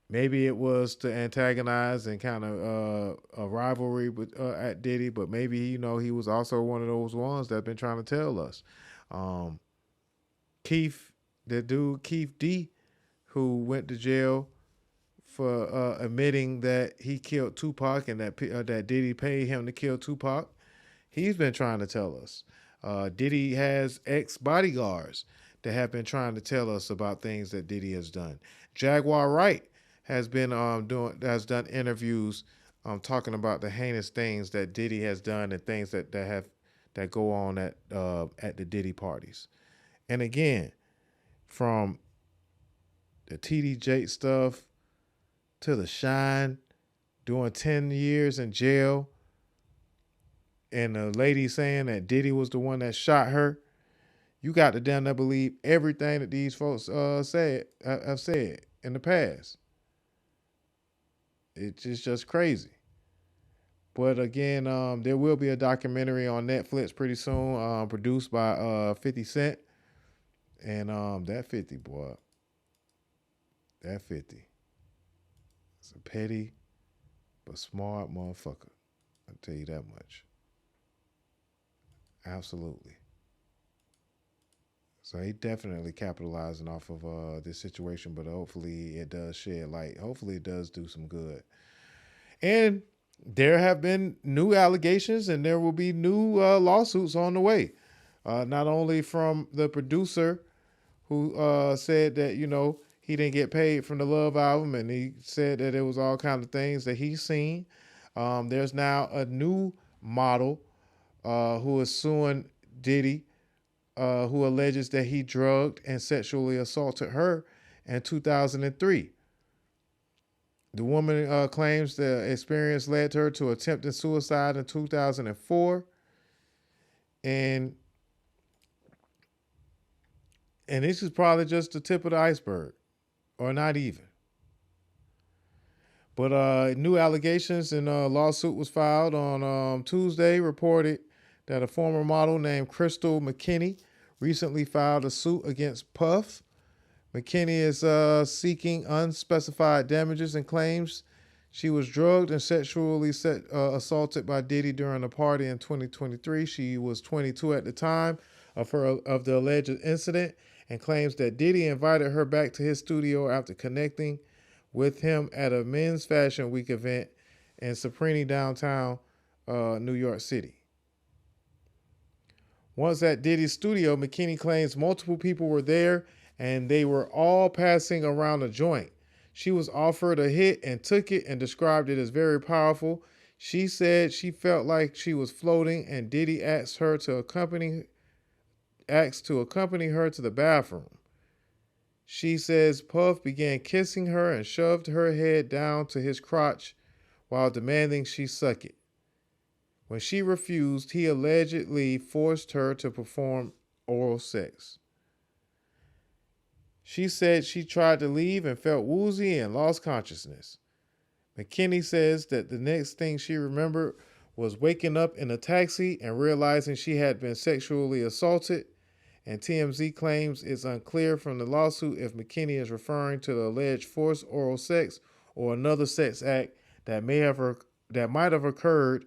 maybe it was to antagonize and kind of a rivalry with at Diddy, but maybe, he was also one of those ones that been trying to tell us. Keith D, who went to jail for admitting that he killed Tupac and that Diddy paid him to kill Tupac, he's been trying to tell us. Diddy has ex-bodyguards that have been trying to tell us about things that Diddy has done. Jaguar Wright has been done interviews talking about the heinous things that Diddy has done and things that go on at the Diddy parties. And again, from the TD Jakes stuff to the Shine, doing 10 years in jail, and the lady saying that Diddy was the one that shot her. You got to damn near believe everything that these folks have said in the past. It's just crazy. But again, there will be a documentary on Netflix pretty soon, produced by 50 Cent. And that 50, boy, that 50. It's a petty but smart motherfucker. I'll tell you that much. Absolutely. So he definitely capitalizing off of this situation, but hopefully it does shed light. Hopefully it does do some good. And there have been new allegations and there will be new lawsuits on the way. Not only from the producer who said that, he didn't get paid from the Love album, and he said that it was all kinds of things that he's seen. There's now a new model who is suing Diddy, who alleges that he drugged and sexually assaulted her in 2003. The woman claims the experience led her to attempting suicide in 2004. And this is probably just the tip of the iceberg, or not even. But new allegations and a lawsuit was filed on Tuesday, reported that a former model named Crystal McKinney recently filed a suit against Puff. McKinney is seeking unspecified damages and claims she was drugged and sexually assaulted by Diddy during a party in 2023. She was 22 at the time of the alleged incident, and claims that Diddy invited her back to his studio after connecting with him at a men's fashion week event in Saprini, downtown New York City. Once at Diddy's studio, McKinney claims multiple people were there and they were all passing around a joint. She was offered a hit and took it and described it as very powerful. She said she felt like she was floating, and Diddy asked to accompany her to the bathroom. She says Puff began kissing her and shoved her head down to his crotch while demanding she suck it. When she refused, he allegedly forced her to perform oral sex. She said she tried to leave and felt woozy and lost consciousness. McKinney says that the next thing she remembered was waking up in a taxi and realizing she had been sexually assaulted. And TMZ claims it's unclear from the lawsuit if McKinney is referring to the alleged forced oral sex or another sex act that might have occurred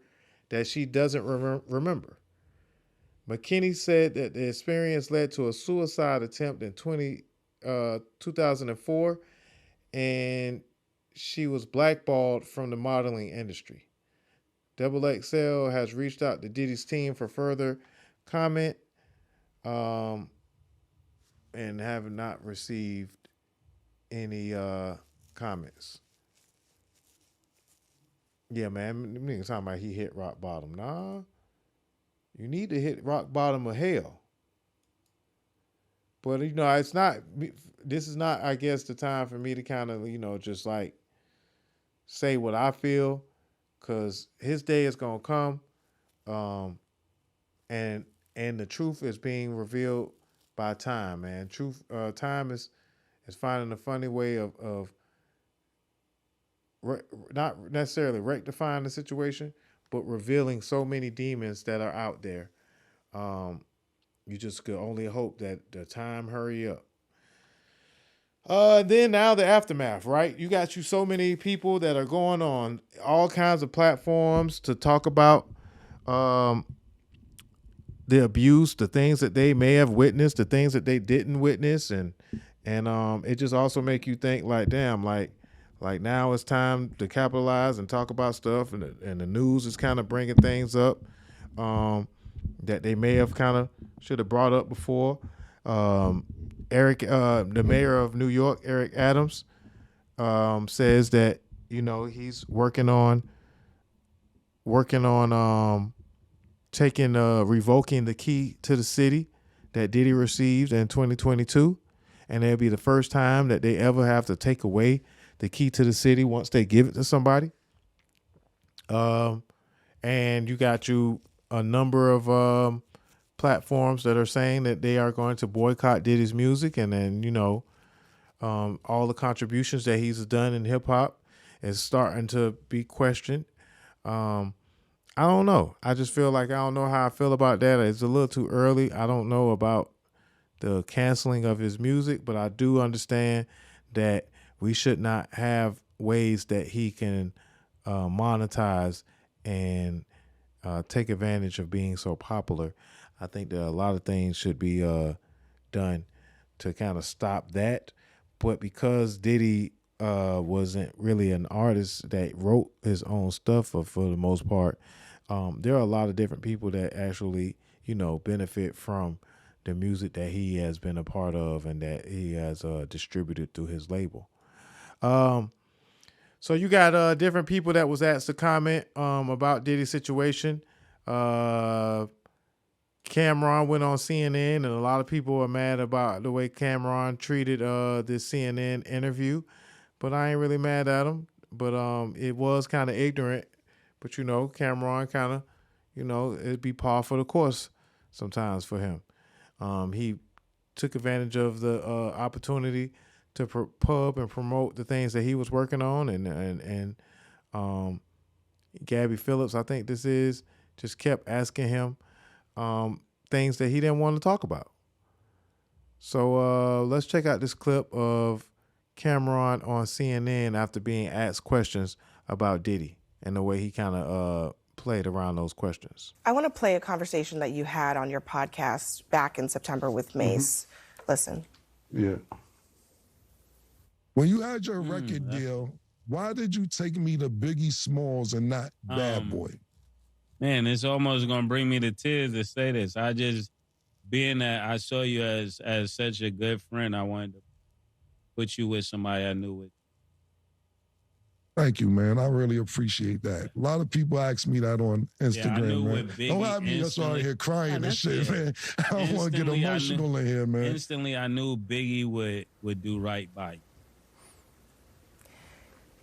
that she doesn't remember. McKinney said that the experience led to a suicide attempt in 2004, and she was blackballed from the modeling industry. XXL has reached out to Diddy's team for further comment, and have not received any comments. Yeah, man, niggas talking about he hit rock bottom. Nah, you need to hit rock bottom of hell. But, it's not, this is not, I guess, the time for me to kind of, just like say what I feel, because his day is going to come. And the truth is being revealed by time, man. Time is finding a funny way of not necessarily rectifying the situation, but revealing so many demons that are out there. You just could only hope that the time hurry up. Then now the aftermath, right? You got so many people that are going on all kinds of platforms to talk about the abuse, the things that they may have witnessed, the things that they didn't witness, and it just also make you think like, damn, like now it's time to capitalize and talk about stuff, and the news is kind of bringing things up that they may have kind of should have brought up before. Eric, the mayor of New York, Eric Adams, says that he's working on revoking the key to the city that Diddy received in 2022, and it'll be the first time that they ever have to take away the key to the city once they give it to somebody. And you got a number of platforms that are saying that they are going to boycott Diddy's music, and then all the contributions that he's done in hip hop. is starting to be questioned. I don't know. I just feel like I don't know how I feel about that. It's a little too early. I don't know about the canceling of his music, but I do understand that we should not have ways that he can monetize and take advantage of being so popular. I think that a lot of things should be done to kind of stop that. But because Diddy wasn't really an artist that wrote his own stuff for the most part, there are a lot of different people that actually, benefit from the music that he has been a part of and that he has distributed through his label. So you got different people that was asked to comment about Diddy's situation. CamRon went on CNN, and a lot of people are mad about the way CamRon treated this CNN interview. But I ain't really mad at him. But it was kind of ignorant. But, CamRon kind of, it'd be par for the course sometimes for him. He took advantage of the opportunity to pub and promote the things that he was working on. And Abby Phillips, I think this is, just kept asking him things that he didn't want to talk about. So let's check out this clip of CamRon on CNN after being asked questions about Diddy and the way he kind of played around those questions. I want to play a conversation that you had on your podcast back in September with Mace. Listen. Yeah. When you had your record deal, why did you take me to Biggie Smalls and not Bad Boy? Man, it's almost gonna bring me to tears to say this. I just, being that I saw you as such a good friend, I wanted to put you with somebody I knew with. Thank you, man. I really appreciate that. A lot of people ask me that on Instagram, I knew man. with Biggie Don't have me just out here crying and shit, man. I don't want to get emotional in here, man. Instantly, I knew Biggie would do right by you.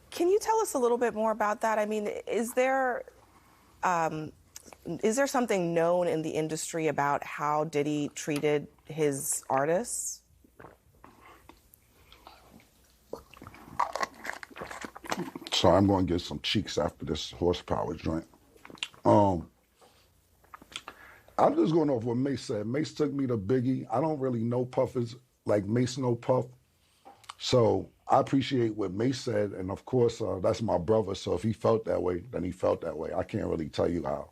Can you tell us a little bit more about that? I mean, is there something known in the industry about how Diddy treated his artists? So I'm going to get some cheeks after this horsepower joint. I'm just going off what Mace said. Mace took me to Biggie. I don't really know Puffers like Mace know Puff. So I appreciate what Mace said. And of course, that's my brother. So if he felt that way, then he felt that way. I can't really tell you how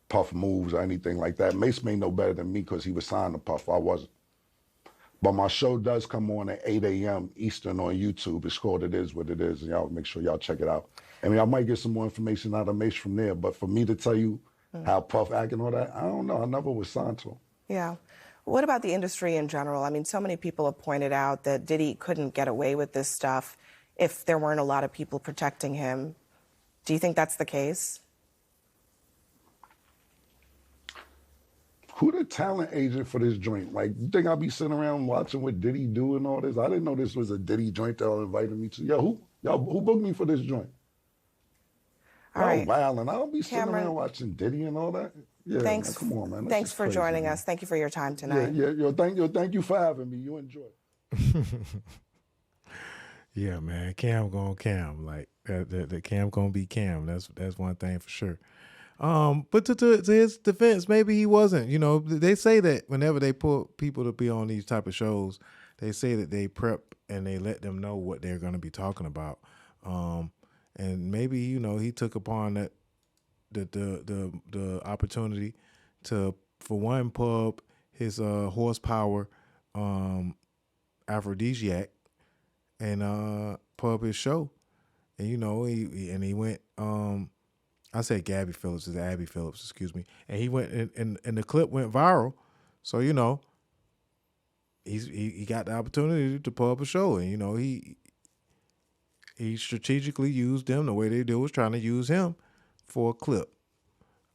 Puff moves or anything like that. Mace may know better than me because he was signed to Puff. I wasn't. But my show does come on at 8 a.m. Eastern on YouTube. It's called It Is What It Is. And y'all make sure y'all check it out. I mean, I might get some more information out of Mace from there. But for me to tell you how Puff act and all that, I don't know. I never was signed to him. Yeah. What about the industry in general? I mean, so many people have pointed out that Diddy couldn't get away with this stuff if there weren't a lot of people protecting him. Do you think that's the case? Who the talent agent for this joint? Like, you think I'll be sitting around watching what Diddy do and all this? I didn't know this was a Diddy joint that y'all invited me to. Yo, who booked me for this joint? All right. Wow, and I don't be sitting CamRon, around watching Diddy and all that. Yeah, thanks, man, come on, man. That's thanks just for crazy, joining man. us. Thank you for your time tonight. Yeah. Thank you for having me. You enjoy. Yeah, man. Cam gonna Cam. Like the Cam gonna be Cam. That's one thing for sure. But to his defense, maybe he wasn't. You know, they say that whenever they put people to be on these type of shows, they say that they prep and they let them know what they're going to be talking about. And maybe, you know, he took upon that the opportunity to, for one, pub his horsepower aphrodisiac and pub his show. And, you know, he went I said Abby Phillips, is Abby Phillips, excuse me. And he went and the clip went viral. So, you know, he got the opportunity to pub a show. And, you know, he strategically used them the way they did was trying to use him for a clip.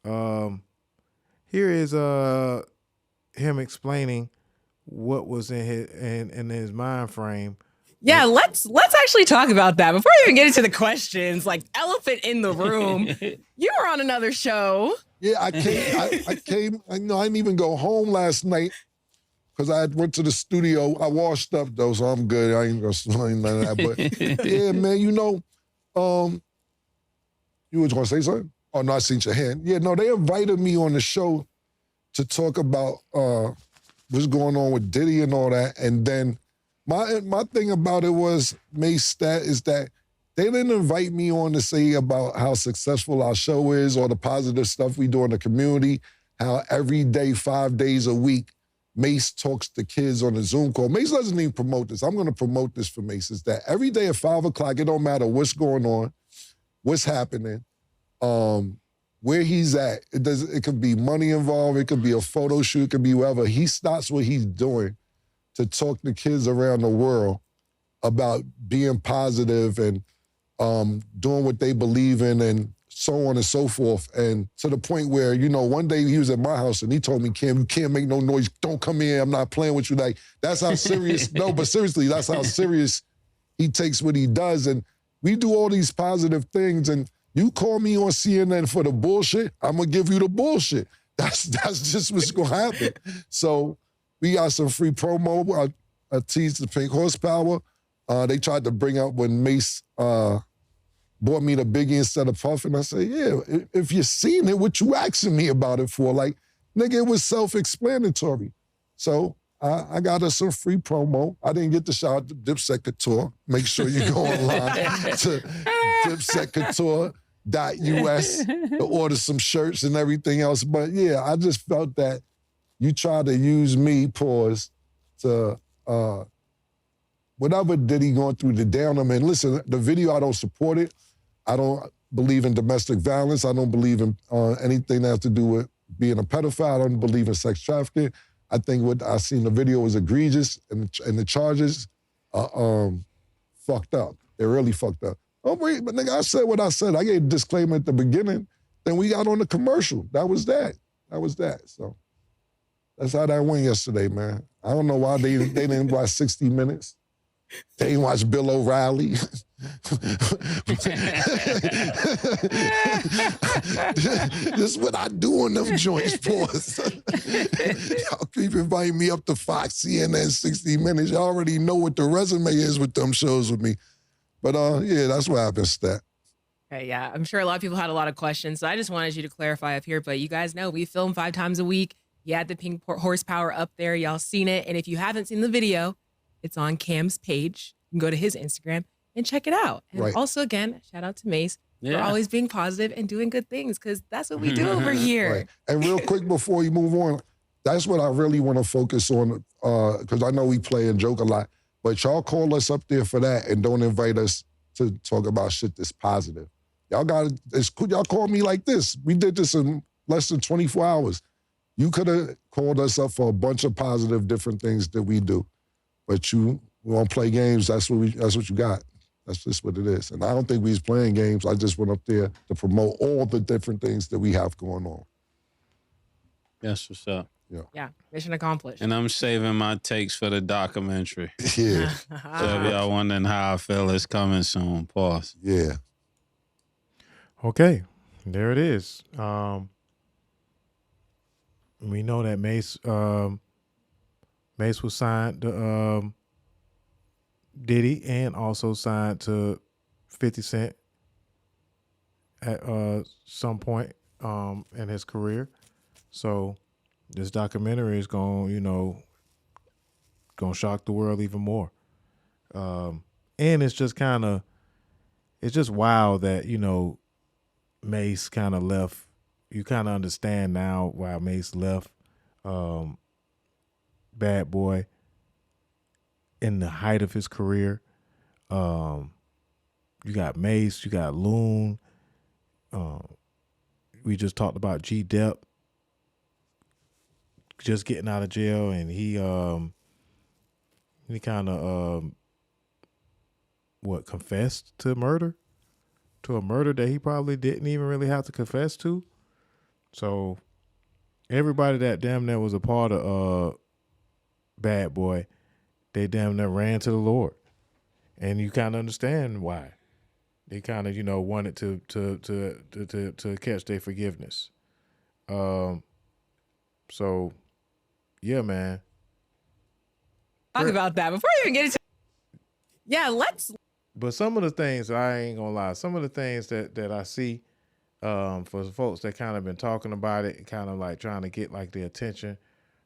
Here is him explaining what was in his mind frame. Yeah, let's actually talk about that before we even get into the questions. Like, elephant in the room. You were on another show. Yeah, I came. I didn't even go home last night because I went to the studio. I washed up though, so I'm good. I ain't gonna explain none of that. But yeah, man, you know, You was gonna say something? Oh no, I seen your hand. Yeah, no, they invited me on the show to talk about what's going on with Diddy and all that. And then my thing about it was, Mace, stat is that they didn't invite me on to say about how successful our show is or the positive stuff we do in the community, how every day, 5 days a week, Mace talks to kids on a Zoom call. Mace doesn't even promote this. I'm going to promote this for Mace, is that every day at 5 o'clock, it don't matter what's going on, what's happening, where he's at. It could be money involved. It could be a photo shoot. It could be whatever. He stops what he's doing to talk to kids around the world about being positive and doing what they believe in and so on and so forth. And to the point where, one day he was at my house and he told me, Cam, you can't make no noise. Don't come in. I'm not playing with you. Like, that's how serious, no, but seriously, that's how serious he takes what he does. And we do all these positive things, and you call me on CNN for the bullshit, I'm going to give you the bullshit. That's just what's going to happen. So we got some free promo. I teased the Pink Horsepower. They tried to bring up when Mace bought me the Biggie instead of Puff, and I said, yeah, if you seen it, what you asking me about it for? Like, nigga, it was self-explanatory. So I got us some free promo. I didn't get to shout out to Dipset Couture. Make sure you go online to dipsetcouture.us to order some shirts and everything else. But yeah, I just felt that you tried to use me, to whatever Diddy going through to down him. And listen, the video, I don't support it. I don't believe in domestic violence. I don't believe in anything that has to do with being a pedophile. I don't believe in sex trafficking. I think what I seen in the video was egregious, and the charges fucked up. They're really fucked up. Oh, wait, but nigga, I said what I said. I gave a disclaimer at the beginning. Then we got on the commercial. That was that. So that's how that went yesterday, man. I don't know why they didn't watch 60 Minutes. They didn't watch Bill O'Reilly. This is what I do on them joints, boys. Y'all keep inviting me up to Fox, CNN, 60 Minutes. Y'all already know what the resume is with them shows with me. But yeah, that's what happened, Stat. Okay, yeah, I'm sure a lot of people had a lot of questions, so I just wanted you to clarify up here. But you guys know we film 5 times a week. You had the Pink Horsepower up there. Y'all seen it. And if you haven't seen the video, it's on Cam's page. You can go to his Instagram and check it out. And Right. also, again, shout out to Mace for always being positive and doing good things, because that's what we do over here. Right. And real quick before you move on, that's what I really want to focus on, because I know we play and joke a lot, but y'all call us up there for that and don't invite us to talk about shit that's positive. Y'all call me like this. We did this in less than 24 hours. You could have called us up for a bunch of positive different things that we do. But we won't play games. That's what you got. That's just what it is. And I don't think we was playing games. I just went up there to promote all the different things that we have going on. That's what's up. Yeah, mission accomplished. And I'm saving my takes for the documentary. Yeah. So if y'all wondering how I feel, it's coming soon. Pause. Yeah. Okay, there it is. We know that Mace was signed to Diddy and also signed to 50 Cent at some point in his career. So this documentary is gonna shock the world even more. And it's just wild that, Mace kind of left. You kind of understand now why Mace left Bad Boy in the height of his career. You got Mace, you got Loon. We just talked about G-Dep just getting out of jail, and he kind of confessed to a murder that he probably didn't even really have to confess to. So everybody that damn near was a part of Bad Boy, they damn near ran to the Lord, and you kind of understand why. They kind of wanted to catch their forgiveness. So yeah, man. Talk about that before we even get into. Yeah, let's But some of the things, I ain't gonna lie, some of the things that I see for the folks that kind of been talking about it, kind of like trying to get like the attention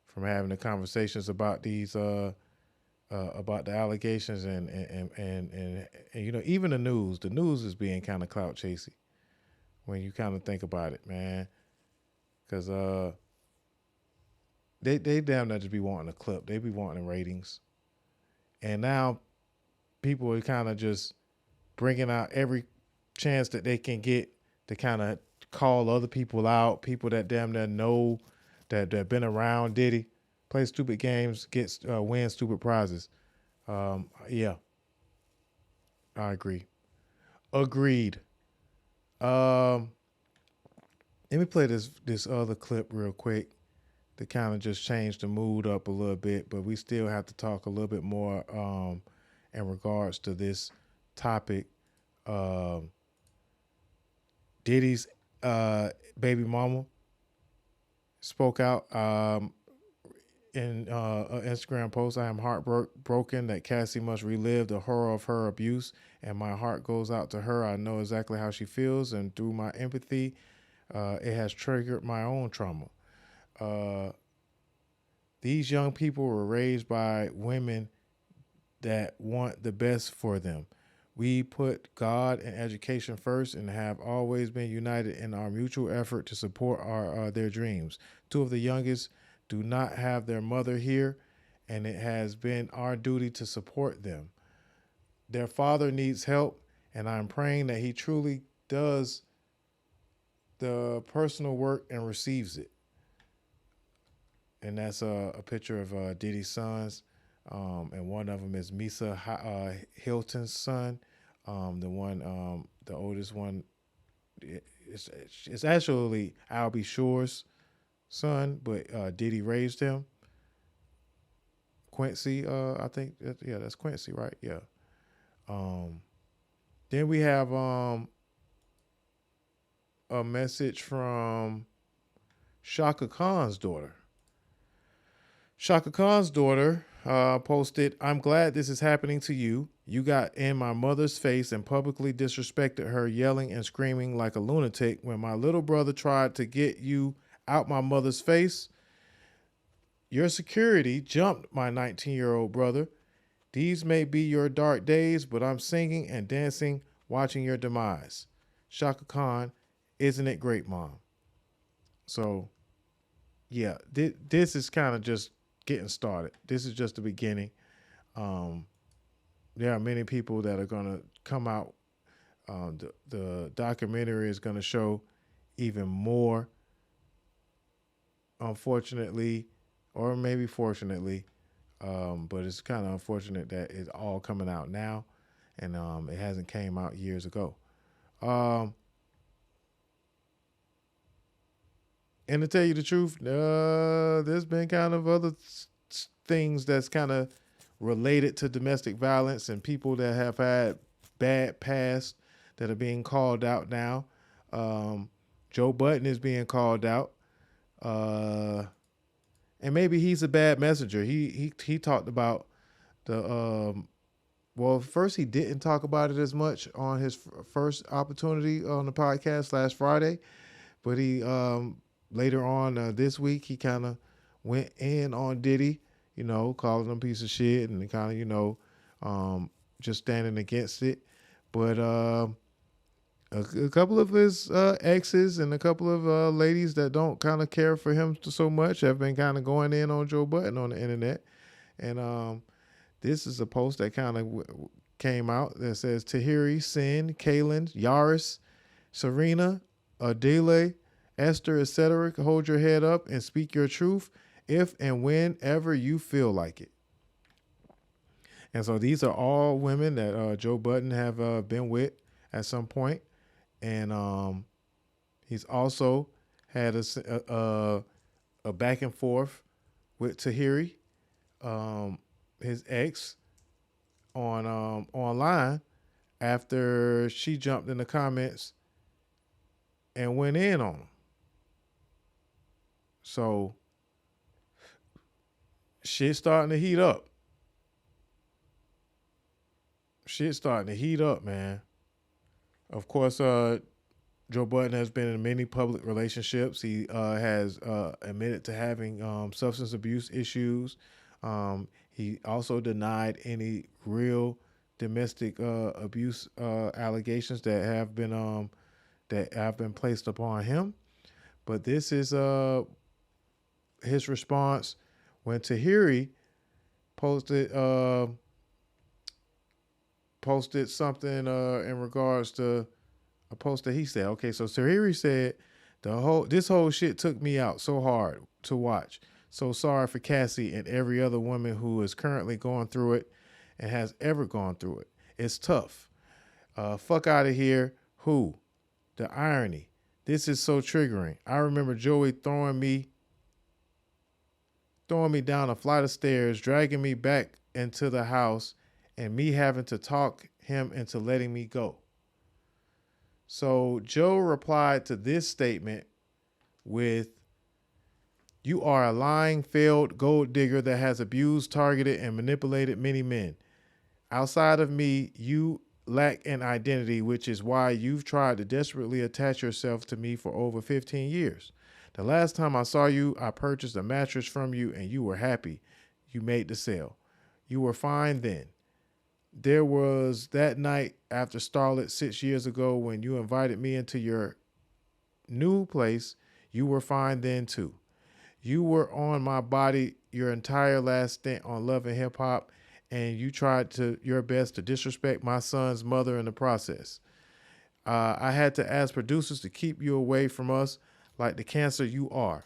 from having the conversations about these about the allegations and you know, even the news is being kind of clout chasey when you kind of think about it, man, because they damn near just be wanting a clip, they be wanting ratings, and now people are kind of just bringing out every chance that they can get to kind of call other people out, people that damn near know that been around Diddy, play stupid games, win stupid prizes. Yeah, I agree. Agreed. Let me play this other clip real quick to kind of just change the mood up a little bit, but we still have to talk a little bit more in regards to this topic. Diddy's baby mama spoke out in an Instagram post. I am heartbroken that Cassie must relive the horror of her abuse, and my heart goes out to her. I know exactly how she feels, and through my empathy, it has triggered my own trauma. These young people were raised by women that want the best for them. We put God and education first and have always been united in our mutual effort to support their dreams. Two of the youngest do not have their mother here, and it has been our duty to support them. Their father needs help, and I'm praying that he truly does the personal work and receives it. And that's a picture of Diddy's sons. And one of them is Misa Hylton's son. The oldest one, it's actually Albie Shore's son, but Diddy raised him. Quincy, I think, that's Quincy, right? Yeah. Then we have a message from Shaka Khan's daughter. Shaka Khan's daughter posted, I'm glad this is happening to you. You got in my mother's face and publicly disrespected her, yelling and screaming like a lunatic when my little brother tried to get you out my mother's face. Your security jumped my 19-year-old brother. These may be your dark days, but I'm singing and dancing, watching your demise. Shaka Khan, isn't it great, Mom? So, yeah, this is kind of just getting started. This is just the beginning. There are many people that are going to come out. The documentary is going to show even more, unfortunately, or maybe fortunately, but it's kind of unfortunate that it's all coming out now, and it hasn't came out years ago. And to tell you the truth, there's been kind of other things that's kind of related to domestic violence and people that have had bad past that are being called out now. Joe Budden is being called out. And maybe he's a bad messenger. He talked about well, first he didn't talk about it as much on his first opportunity on the podcast last Friday, but he later on this week he kind of went in on Diddy, calling him a piece of shit and kind of just standing against it. But a couple of his exes and a couple of ladies that don't kind of care for him so much have been kind of going in on Joe Budden on the internet. And this is a post that kind of came out that says, Tahiri, Sin, Kaylin, Yaris, Serena, Adele, Esther, etc. Hold your head up and speak your truth if and whenever you feel like it. And so these are all women that Joe Budden have been with at some point. And he's also had a back and forth with Tahiri, his ex, on online after she jumped in the comments and went in on him. So shit's starting to heat up. shit's starting to heat up, man. Of course, Joe Budden has been in many public relationships. He has admitted to having substance abuse issues. He also denied any real domestic abuse allegations that have been placed upon him. But this is his response when Tahiri posted something in regards to a post that he said. Okay, so Tahiri said this whole shit took me out so hard to watch. So sorry for Cassie and every other woman who is currently going through it and has ever gone through it. It's tough. Fuck out of here. Who? The irony. This is so triggering. I remember Joey throwing me down a flight of stairs, dragging me back into the house, and me having to talk him into letting me go. So Joe replied to this statement with, "You are a lying, failed gold digger that has abused, targeted, and manipulated many men. Outside of me, you lack an identity, which is why you've tried to desperately attach yourself to me for over 15 years. The last time I saw you, I purchased a mattress from you and you were happy. You made the sale. You were fine then. There was that night after Starlet 6 years ago when you invited me into your new place. You were fine then too. You were on my body your entire last stint on Love and Hip Hop, and you tried your best to disrespect my son's mother in the process. I had to ask producers to keep you away from us like the cancer you are.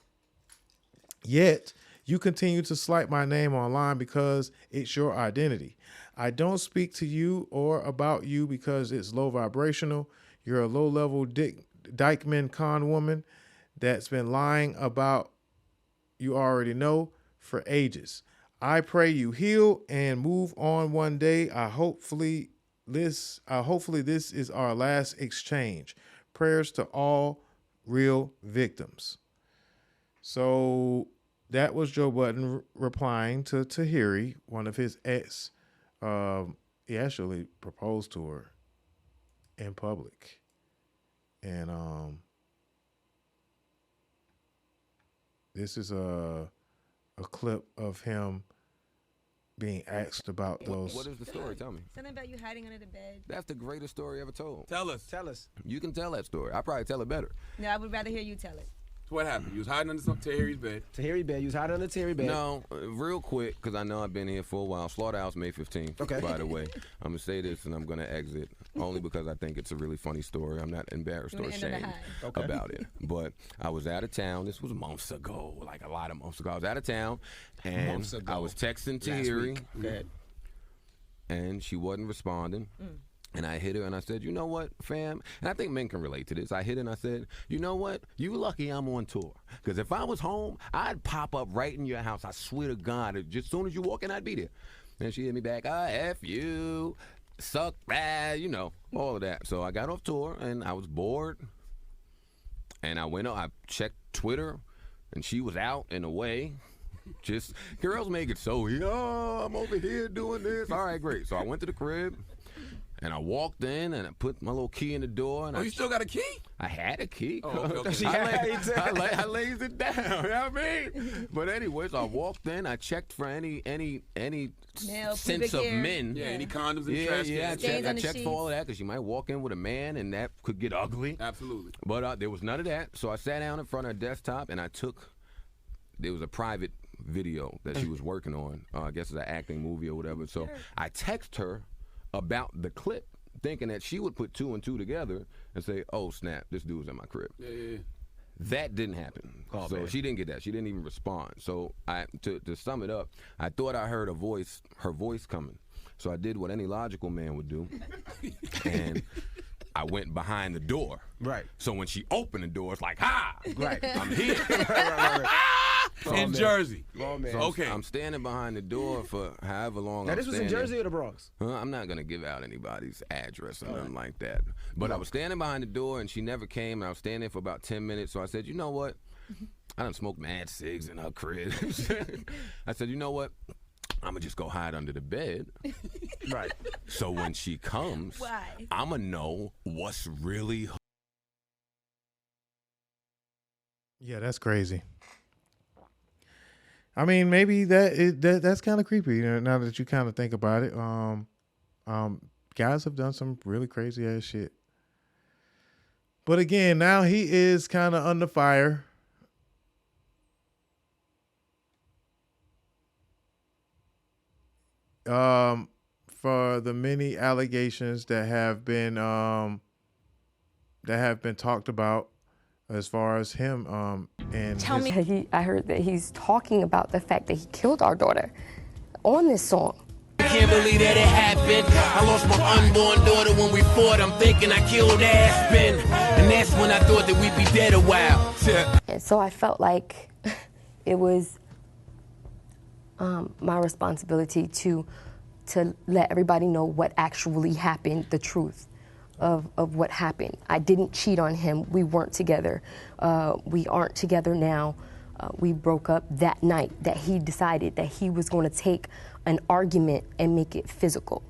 Yet, you continue to slight my name online because it's your identity. I don't speak to you or about you because it's low vibrational. You're a low-level Dykeman con woman that's been lying about you already know for ages. I pray you heal and move on one day. Hopefully this is our last exchange. Prayers to all real victims." So that was Joe Budden replying to Tahiri, one of his ex. He actually proposed to her in public. And this is a clip of him being asked about those. What is the story? Tell me. Something about you hiding under the bed. That's the greatest story ever told. Tell us. You can tell that story. I'll probably tell it better. No, I would rather hear you tell it. So what happened? You was hiding under Tahiri's bed. You was hiding under Tahiri's bed. No, real quick, because I know I've been here for a while. Slaughterhouse May 15th, okay. By the way. I'm going to say this and I'm going to exit, only because I think it's a really funny story. I'm not embarrassed or ashamed about it. But I was out of town. This was months ago, like a lot of months ago. I was out of town, and I was texting Tahiri, and she wasn't responding. And I hit her and I said, "You know what, fam?" And I think men can relate to this. I hit her and I said, "You know what? You lucky I'm on tour. Because if I was home, I'd pop up right in your house. I swear to God, just as soon as you walk in, I'd be there." And she hit me back, F you, suck bad, all of that. So I got off tour and I was bored. And I checked Twitter and she was out and away. Just, girls make it so, I'm over here doing this. All right, great. So I went to the crib. And I walked in and I put my little key in the door. And you still got a key? I had a key. Oh, okay. I laid it down. You know what I mean? But anyways, I walked in. I checked for any sense of men. Yeah, any condoms in the trash can. I checked for all of that because you might walk in with a man and that could get ugly. Absolutely. But there was none of that. So I sat down in front of her desktop and there was a private video that she was working on. I guess it's an acting movie or whatever. So I text her about the clip, thinking that she would put 2 and 2 together and say, "Oh snap, this dude's in my crib." Yeah. That didn't happen. So she didn't get that. She didn't even respond. So to sum it up, I thought I heard her voice coming. So I did what any logical man would do, and I went behind the door. Right. So when she opened the door, it's like, "Ha! Right. I'm here." In Jersey. Oh, man. So Okay. I'm standing behind the door for however long. Now, this was in Jersey or the Bronx? I'm not going to give out anybody's address or nothing like that. But I was standing behind the door, and she never came, and I was standing there for about 10 minutes. So I said, "You know what? I done smoked mad cigs in her crib." I said, "You know what? I'm gonna just go hide under the bed. Right. So when she comes, Why? I'm gonna know what's really. Yeah, that's crazy. I mean, maybe that's kind of creepy. You know, now that you kind of think about it, guys have done some really crazy ass shit. But again, now he is kind of under fire. For the many allegations that have been talked about as far as him and Tell me, I heard that he's talking about the fact that he killed our daughter on this song. I can't believe that it happened. I lost my unborn daughter when we fought. I'm thinking I killed Aspen, and that's when I thought that we'd be dead a while. And so I felt like it was my responsibility to let everybody know what actually happened, the truth of what happened. I didn't cheat on him. We weren't together. We aren't together now. We broke up that night that he decided that he was going to take an argument and make it physical.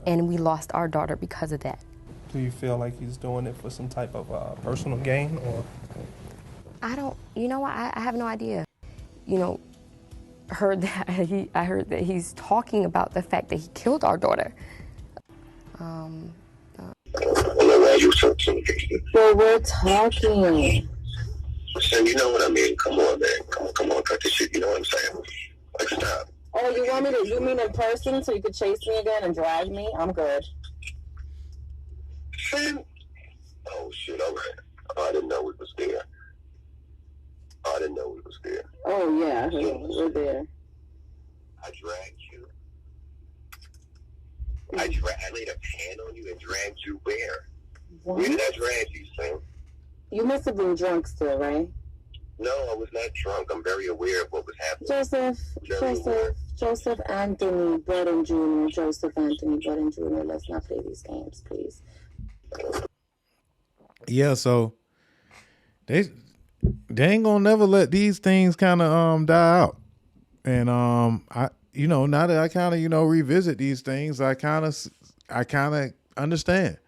And we lost our daughter because of that. Do you feel like he's doing it for some type of personal gain, or? I have no idea. You know, I heard that he's talking about the fact that he killed our daughter. Well, we're talking. So you know what I mean? Come on, man. Come on, cut this shit. You know what I'm saying? Like, stop. Oh, you mean in person so you could chase me again and drag me? I'm good. Oh, shit, all right. I didn't know we was there. Oh, yeah, we're there. I dragged you. I laid a pan on you and dragged you where? What? Where did I drag you, Sam? You must have been drunk still, right? No, I was not drunk. I'm very aware of what was happening. Joseph Anthony Budden Jr. Joseph Anthony Budden Jr. Let's not play these games, please. Yeah, so they ain't gonna never let these things kind of die out. And I now that I kind of revisit these things, I kind of understand.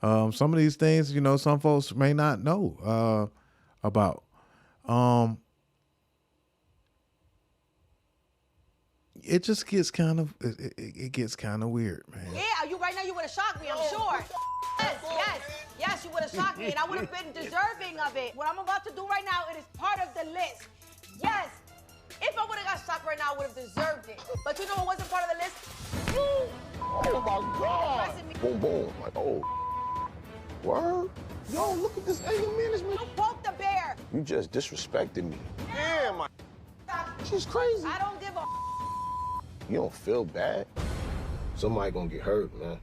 Some of these things, some folks may not know about. It just gets kind of weird, man. Yeah, right now you would have shocked me, I'm sure. Yes, you would have shocked me, and I would have been deserving of it. What I'm about to do right now, it is part of the list. Yes, if I would have got shocked right now, I would have deserved it. But you know what wasn't part of the list? You. Oh my God. Boom, boom. Like, oh. Word? Yo, look at this anger management. You poked the bear. You just disrespected me. Damn, she's crazy. I don't give a. You don't feel bad? Somebody gonna get hurt, man.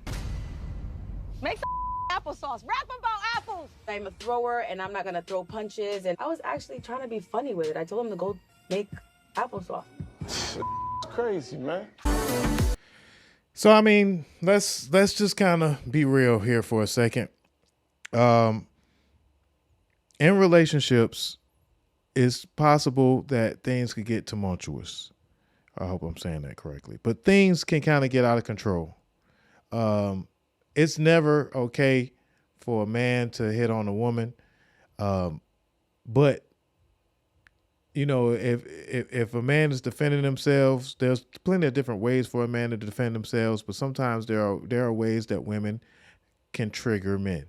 Make some applesauce. Rap about apples. I'm a thrower, and I'm not gonna throw punches. And I was actually trying to be funny with it. I told him to go make applesauce. It's crazy, man. So I mean, let's just kind of be real here for a second. In relationships, it's possible that things could get tumultuous. I hope I'm saying that correctly. But things can kind of get out of control. It's never okay for a man to hit on a woman. But if a man is defending themselves, there's plenty of different ways for a man to defend themselves. But sometimes there are ways that women can trigger men,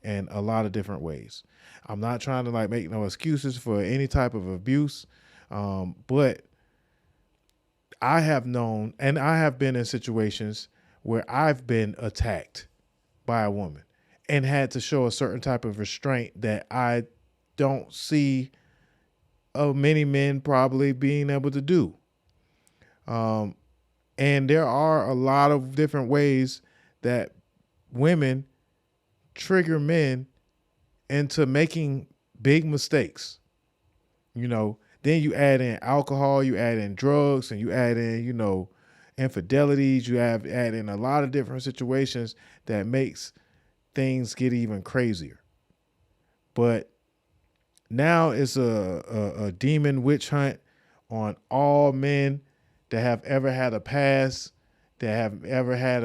in a lot of different ways. I'm not trying to make no excuses for any type of abuse, but I have known, and I have been in situations where I've been attacked by a woman and had to show a certain type of restraint that I don't see many men probably being able to do. And there are a lot of different ways that women trigger men into making big mistakes. Then you add in alcohol, you add in drugs, and you add in, infidelities. You add in a lot of different situations that makes things get even crazier. But now it's a demon witch hunt on all men that have ever had a past, that have ever had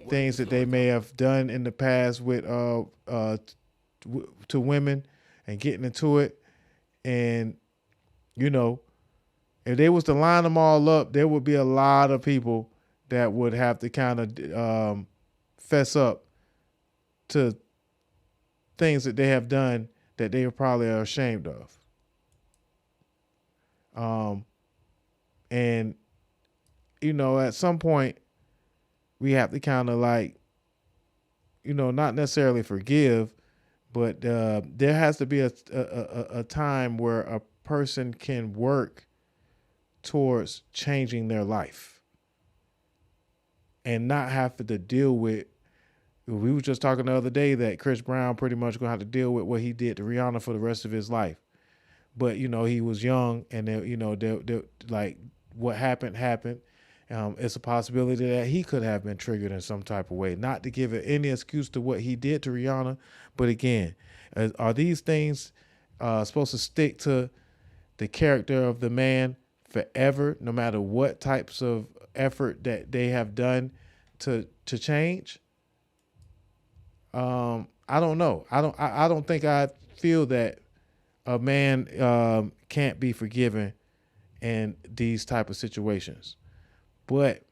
things that they may have done in the past with to women and getting into it. And, if they was to line them all up, there would be a lot of people that would have to kind of fess up to things that they have done that they probably are ashamed of. And, at some point we have to kind of not necessarily forgive, but there has to be a time where a person can work towards changing their life and not have to deal with. We were just talking the other day that Chris Brown pretty much gonna have to deal with what he did to Rihanna for the rest of his life. But he was young, and what happened. It's a possibility that he could have been triggered in some type of way. Not to give it any excuse to what he did to Rihanna, but again, are these things supposed to stick to the character of the man forever, no matter what types of effort that they have done to change? I don't know. I don't think I feel that a man can't be forgiven in these type of situations. But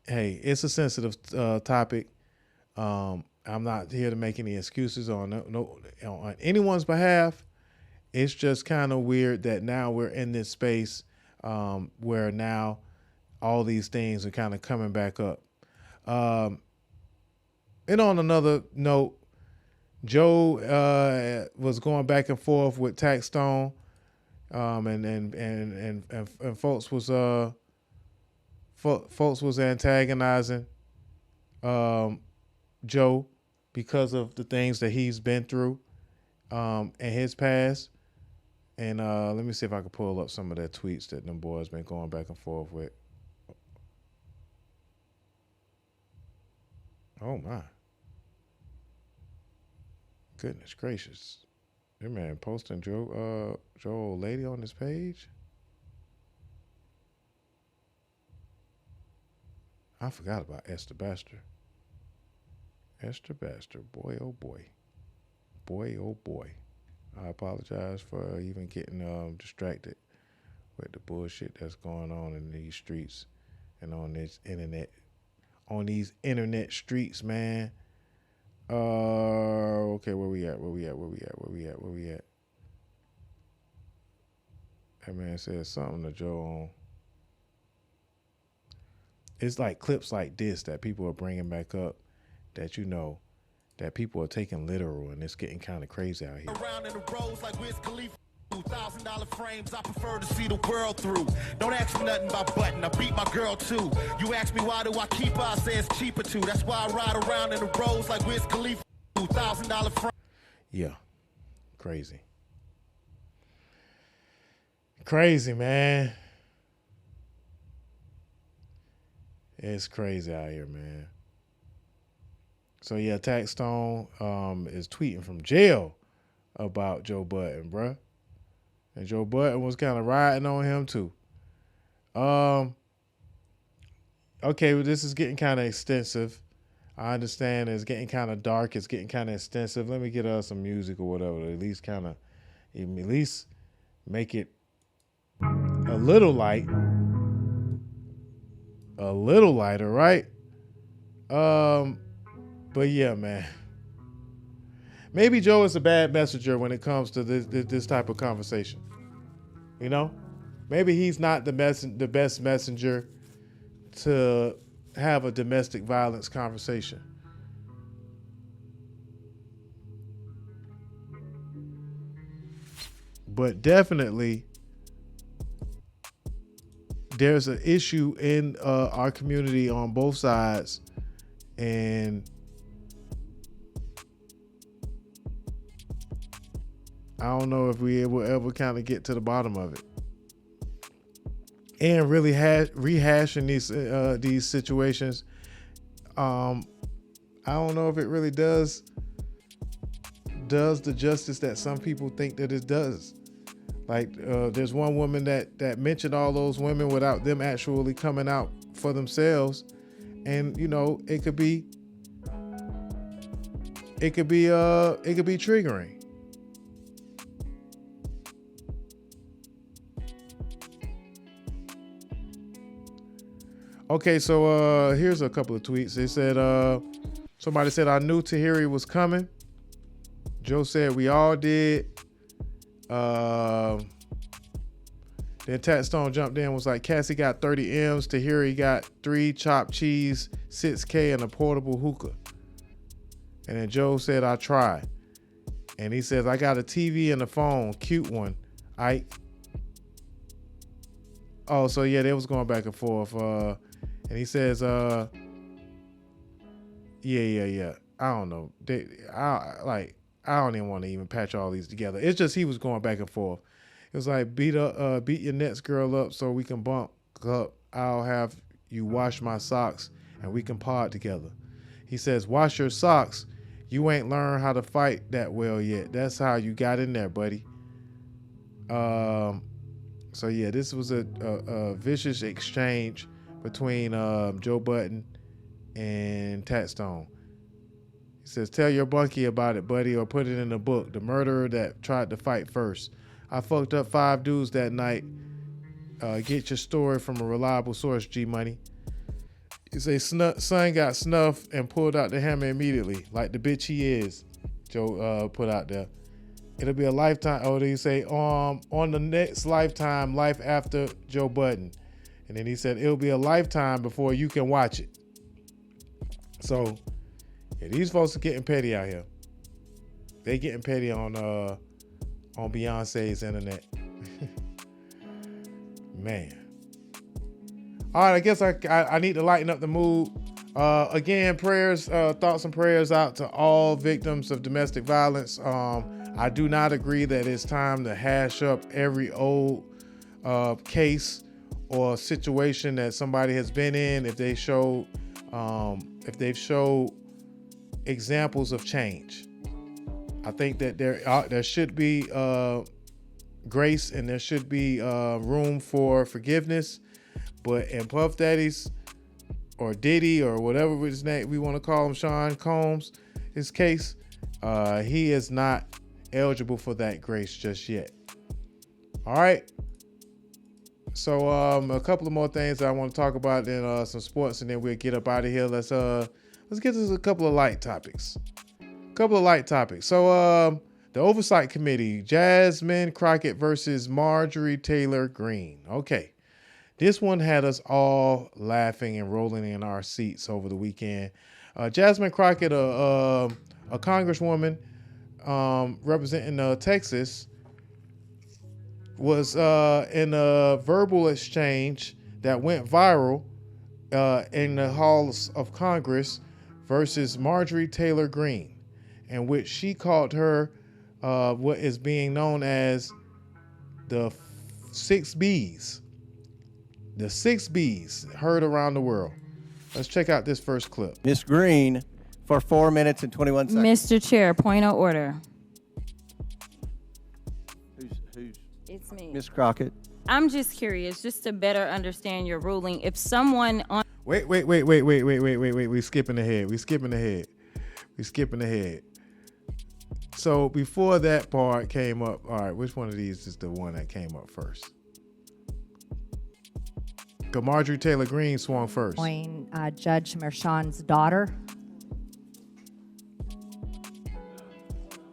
hey, it's a sensitive topic. I'm not here to make any excuses on anyone's behalf. It's just kind of weird that now we're in this space where now all these things are kind of coming back up. And on another note, Joe was going back and forth with Taxstone, and folks was antagonizing Joe because of the things that he's been through in his past. And let me see if I can pull up some of their tweets that them boys been going back and forth with. Oh my. Goodness gracious. That man posting Joe old lady on his page. I forgot about Esther Baxter. Esther Baxter, boy oh boy. Boy oh boy. I apologize for even getting distracted with the bullshit that's going on in these streets and on this internet. On these internet streets, man. Okay, where we at? That man said something to Joe on. It's like clips like this that people are bringing back up that that people are taking literal, and it's getting kind of crazy out here. Around in the roads like Wiz Khalifa. $1,000 frames, I prefer to see the world through. Don't ask me nothing about Budden, I beat my girl too. You ask me why do I keep her, I say it's cheaper too. That's why I ride around in the roads like Wiz Khalifa. $1,000 frames. Yeah, crazy. Crazy, man. It's crazy out here, man. So yeah, Taxstone is tweeting from jail about Joe Budden, bruh. And Joe Budden was kind of riding on him too. Okay, well, this is getting kind of extensive. I understand it's getting kind of dark. It's getting kind of extensive. Let me get us some music or whatever. At least make it a little light. A little lighter, right? But yeah, man. Maybe Joe is a bad messenger when it comes to this type of conversation. Maybe he's not the best messenger to have a domestic violence conversation. But definitely, there's an issue in our community on both sides, and I don't know if we will ever kind of get to the bottom of it. And really rehashing these situations, I don't know if it really does the justice that some people think that it does. Like there's one woman that mentioned all those women without them actually coming out for themselves, and you know it could be triggering. Okay, so here's a couple of tweets. They said somebody said I knew Tahiri was coming. Joe said we all did. Then Taxstone jumped in and was like, Cassie got 30 M's, Tahiri got 3 chopped cheese, 6K, and a portable hookah. And then Joe said, I tried. And he says, I got a TV and a phone, cute one. Oh, so yeah, they was going back and forth. And he says, yeah. I don't know. I don't even want to even patch all these together. It's just he was going back and forth. It was like beat your next girl up so we can bump up. I'll have you wash my socks and we can pod together. He says, wash your socks. You ain't learned how to fight that well yet. That's how you got in there, buddy. So yeah, this was a vicious exchange between Joe Budden and Taxstone. He says, tell your bunkie about it, buddy, or put it in the book. The murderer that tried to fight first. I fucked up 5 dudes that night. Get your story from a reliable source, G Money. He says, son got snuffed and pulled out the hammer immediately, like the bitch he is. Joe put out there. It'll be a lifetime. Oh, they say on the next lifetime, life after Joe Budden. And then he said, it'll be a lifetime before you can watch it. So, yeah, these folks are getting petty out here. They getting petty on Beyonce's internet. Man. All right, I guess I need to lighten up the mood. Again, prayers, thoughts and prayers out to all victims of domestic violence. I do not agree that it's time to hash up every old case or situation that somebody has been in if they've showed examples of change. I think that there should be grace and there should be room for forgiveness. But in Puff Daddy's or Diddy or whatever his name we want to call him, Sean Combs, his case, he is not eligible for that grace just yet. All right. So a couple of more things I want to talk about, then some sports, and then we'll get up out of here. Let's get to a couple of light topics. So the Oversight Committee, Jasmine Crockett versus Marjorie Taylor Greene. Okay. This one had us all laughing and rolling in our seats over the weekend. Jasmine Crockett, a congresswoman representing Texas, was in a verbal exchange that went viral in the halls of Congress versus Marjorie Taylor Greene, in which she called her what is being known as the 6 Bs. The 6 Bs heard around the world. Let's check out this first clip. Ms. Greene for 4 minutes and 21 seconds. Mr. Chair, point of order. Who's? It's me. Ms. Crockett. I'm just curious, just to better understand your ruling. If someone on... Wait. We skipping ahead. So before that part came up, all right, which one of these is the one that came up first? Because Marjorie Taylor Greene swung first. Judge Merchan's daughter.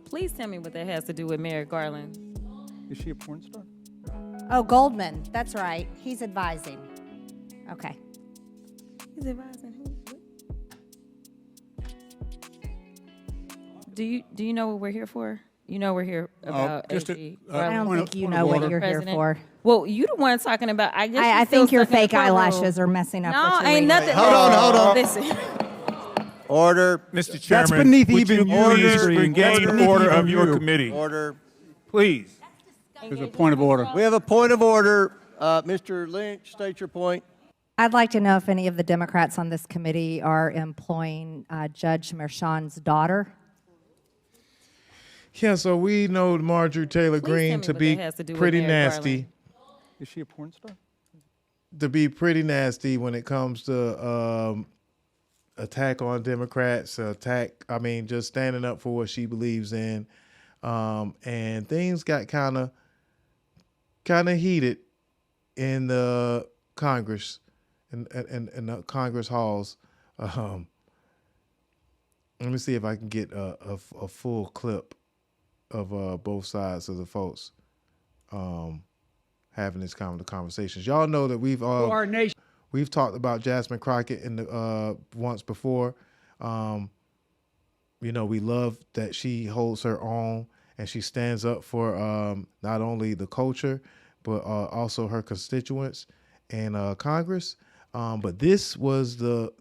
Please tell me what that has to do with Merrick Garland. Is she a porn star? Oh, Goldman. That's right. He's advising. Okay. He's advising who? Do you know what we're here for? You know we're here about AG. I don't think you know what you're here for. Well, you the one talking about. I think your fake eyelashes are messing up. No, ain't nothing. Hold on. Listen. Order. Mr. Chairman, That's beneath would even you your please regain order of your committee? Order. Please. There's a point of order. We have a point of order. Mr. Lynch, state your point. I'd like to know if any of the Democrats on this committee are employing Judge Merchan's daughter. Yeah, so we know Marjorie Taylor Please Greene tell me to what be that has to do with pretty Merrick nasty. Garland. Is she a porn star? To be pretty nasty when it comes to attack on Democrats, just standing up for what she believes in. And things got kind of heated in the Congress, in the Congress halls. Let me see if I can get a full clip of both sides of the folks having this kind of conversations. Y'all know that we've talked about Jasmine Crockett in the once before. We love that she holds her own and she stands up for not only the culture but also her constituents in Congress. But this was the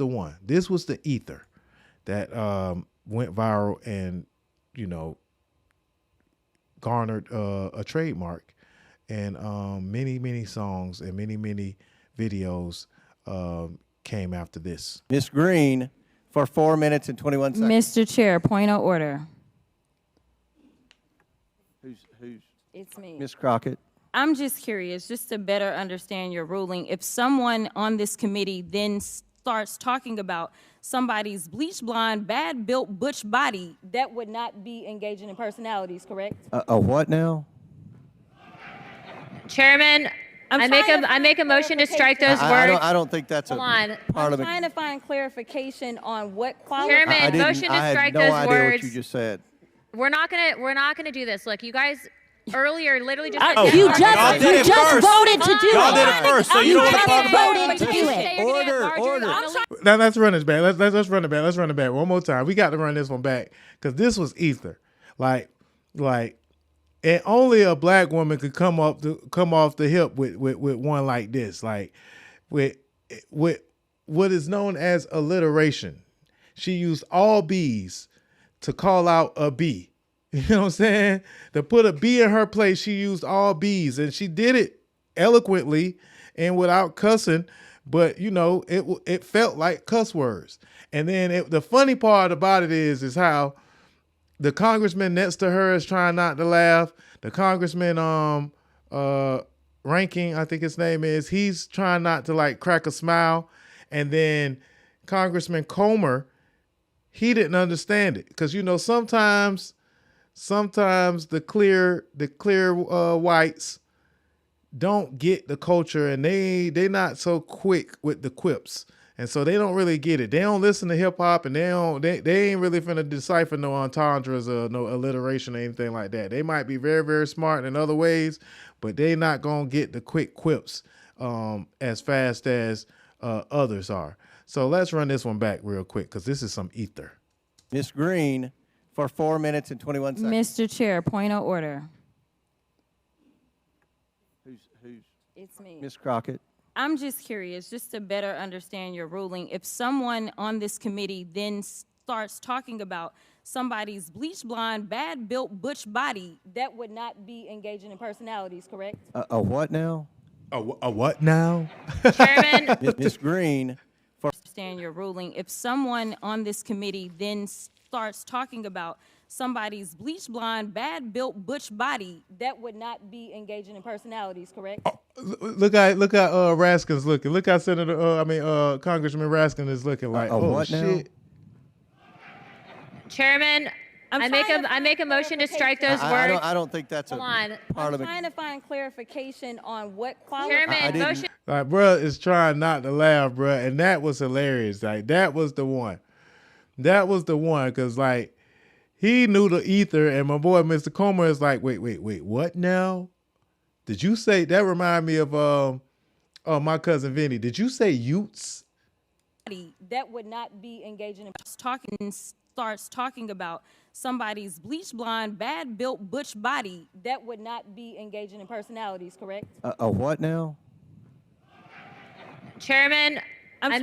one. This was the ether that went viral and garnered a trademark. And many songs and many videos came after this. Ms. Greene, for 4 minutes and 21 seconds. Mr. Chair, point of order. Who's? It's me. Ms. Crockett. I'm just curious, just to better understand your ruling. If someone on this committee then starts talking about somebody's bleach blonde, bad built butch body, that would not be engaging in personalities, correct? A what now? Chairman, I make a motion to strike those words. I don't think that's I'm Parliament. trying to find clarification on what quality. Chairman, motion to strike those I had no idea words. what you just said. We're not gonna do this. Look, you guys earlier literally just. You just voted to do it. Y'all did it first, so you don't want to talk about voted to do it. Order. Now let's run this back. Let's run it back. Let's run it back one more time. We got to run this one back because this was ether. Like, and only a black woman could come off the hip with one like this. Like, with what is known as alliteration. She used all B's to call out a B. You know what I'm saying? To put a B in her place, she used all B's, and she did it eloquently and without cussing. But it felt like cuss words. And then the funny part about it is how the congressman next to her is trying not to laugh. The congressman Ranking, I think his name is, he's trying not to crack a smile. And then Congressman Comer, he didn't understand it because sometimes the clear whites don't get the culture, and they not so quick with the quips, and so they don't really get it. They don't listen to hip hop, and they ain't really finna decipher no entendres or no alliteration or anything like that. They might be very, very smart in other ways, but they not gonna get the quick quips as fast as others are. So let's run this one back real quick because this is some ether. Ms. Greene, for 4 minutes and 21 seconds. Mr. Chair, point of order. Who's? It's me. Ms. Crockett. I'm just curious, just to better understand your ruling. If someone on this committee then starts talking about somebody's bleach blonde, bad built butch body, that would not be engaging in personalities, correct? A what now? A what now? Chairman. Ms. Greene. Understand your ruling. If someone on this committee then starts talking about somebody's bleach blonde, bad built butch body, that would not be engaging in personalities, correct? Look how Raskin's looking. Look how Congressman Raskin is looking like. What shit. now? Chairman, I make a motion to strike those words. I don't think that's I'm Parliament. trying to find clarification on what quality. Chairman, motion. Like, bruh is trying not to laugh, bruh, and that was hilarious. Like, that was the one. That was the one, because, he knew the ether, and my boy, Mr. Comer, is like, wait, what now? Did you say, that remind me of my cousin Vinny. Did you say Utes? That would not be engaging in starts talking about somebody's bleach blonde, bad built butch body, that would not be engaging in personalities, correct? A what now? Chairman, I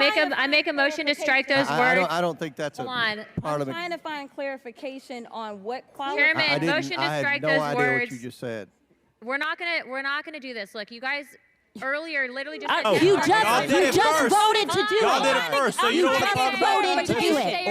make a motion to strike those words. I don't think that's I'm Parliament. trying to find clarification on what quality. Chairman, motion to strike those I had no idea words. what you just said. We're not gonna do this. Look, you guys earlier, literally just. Oh, said you that. just voted to do Y'all it. did it first, so you don't want to talk about it. Voted to do it.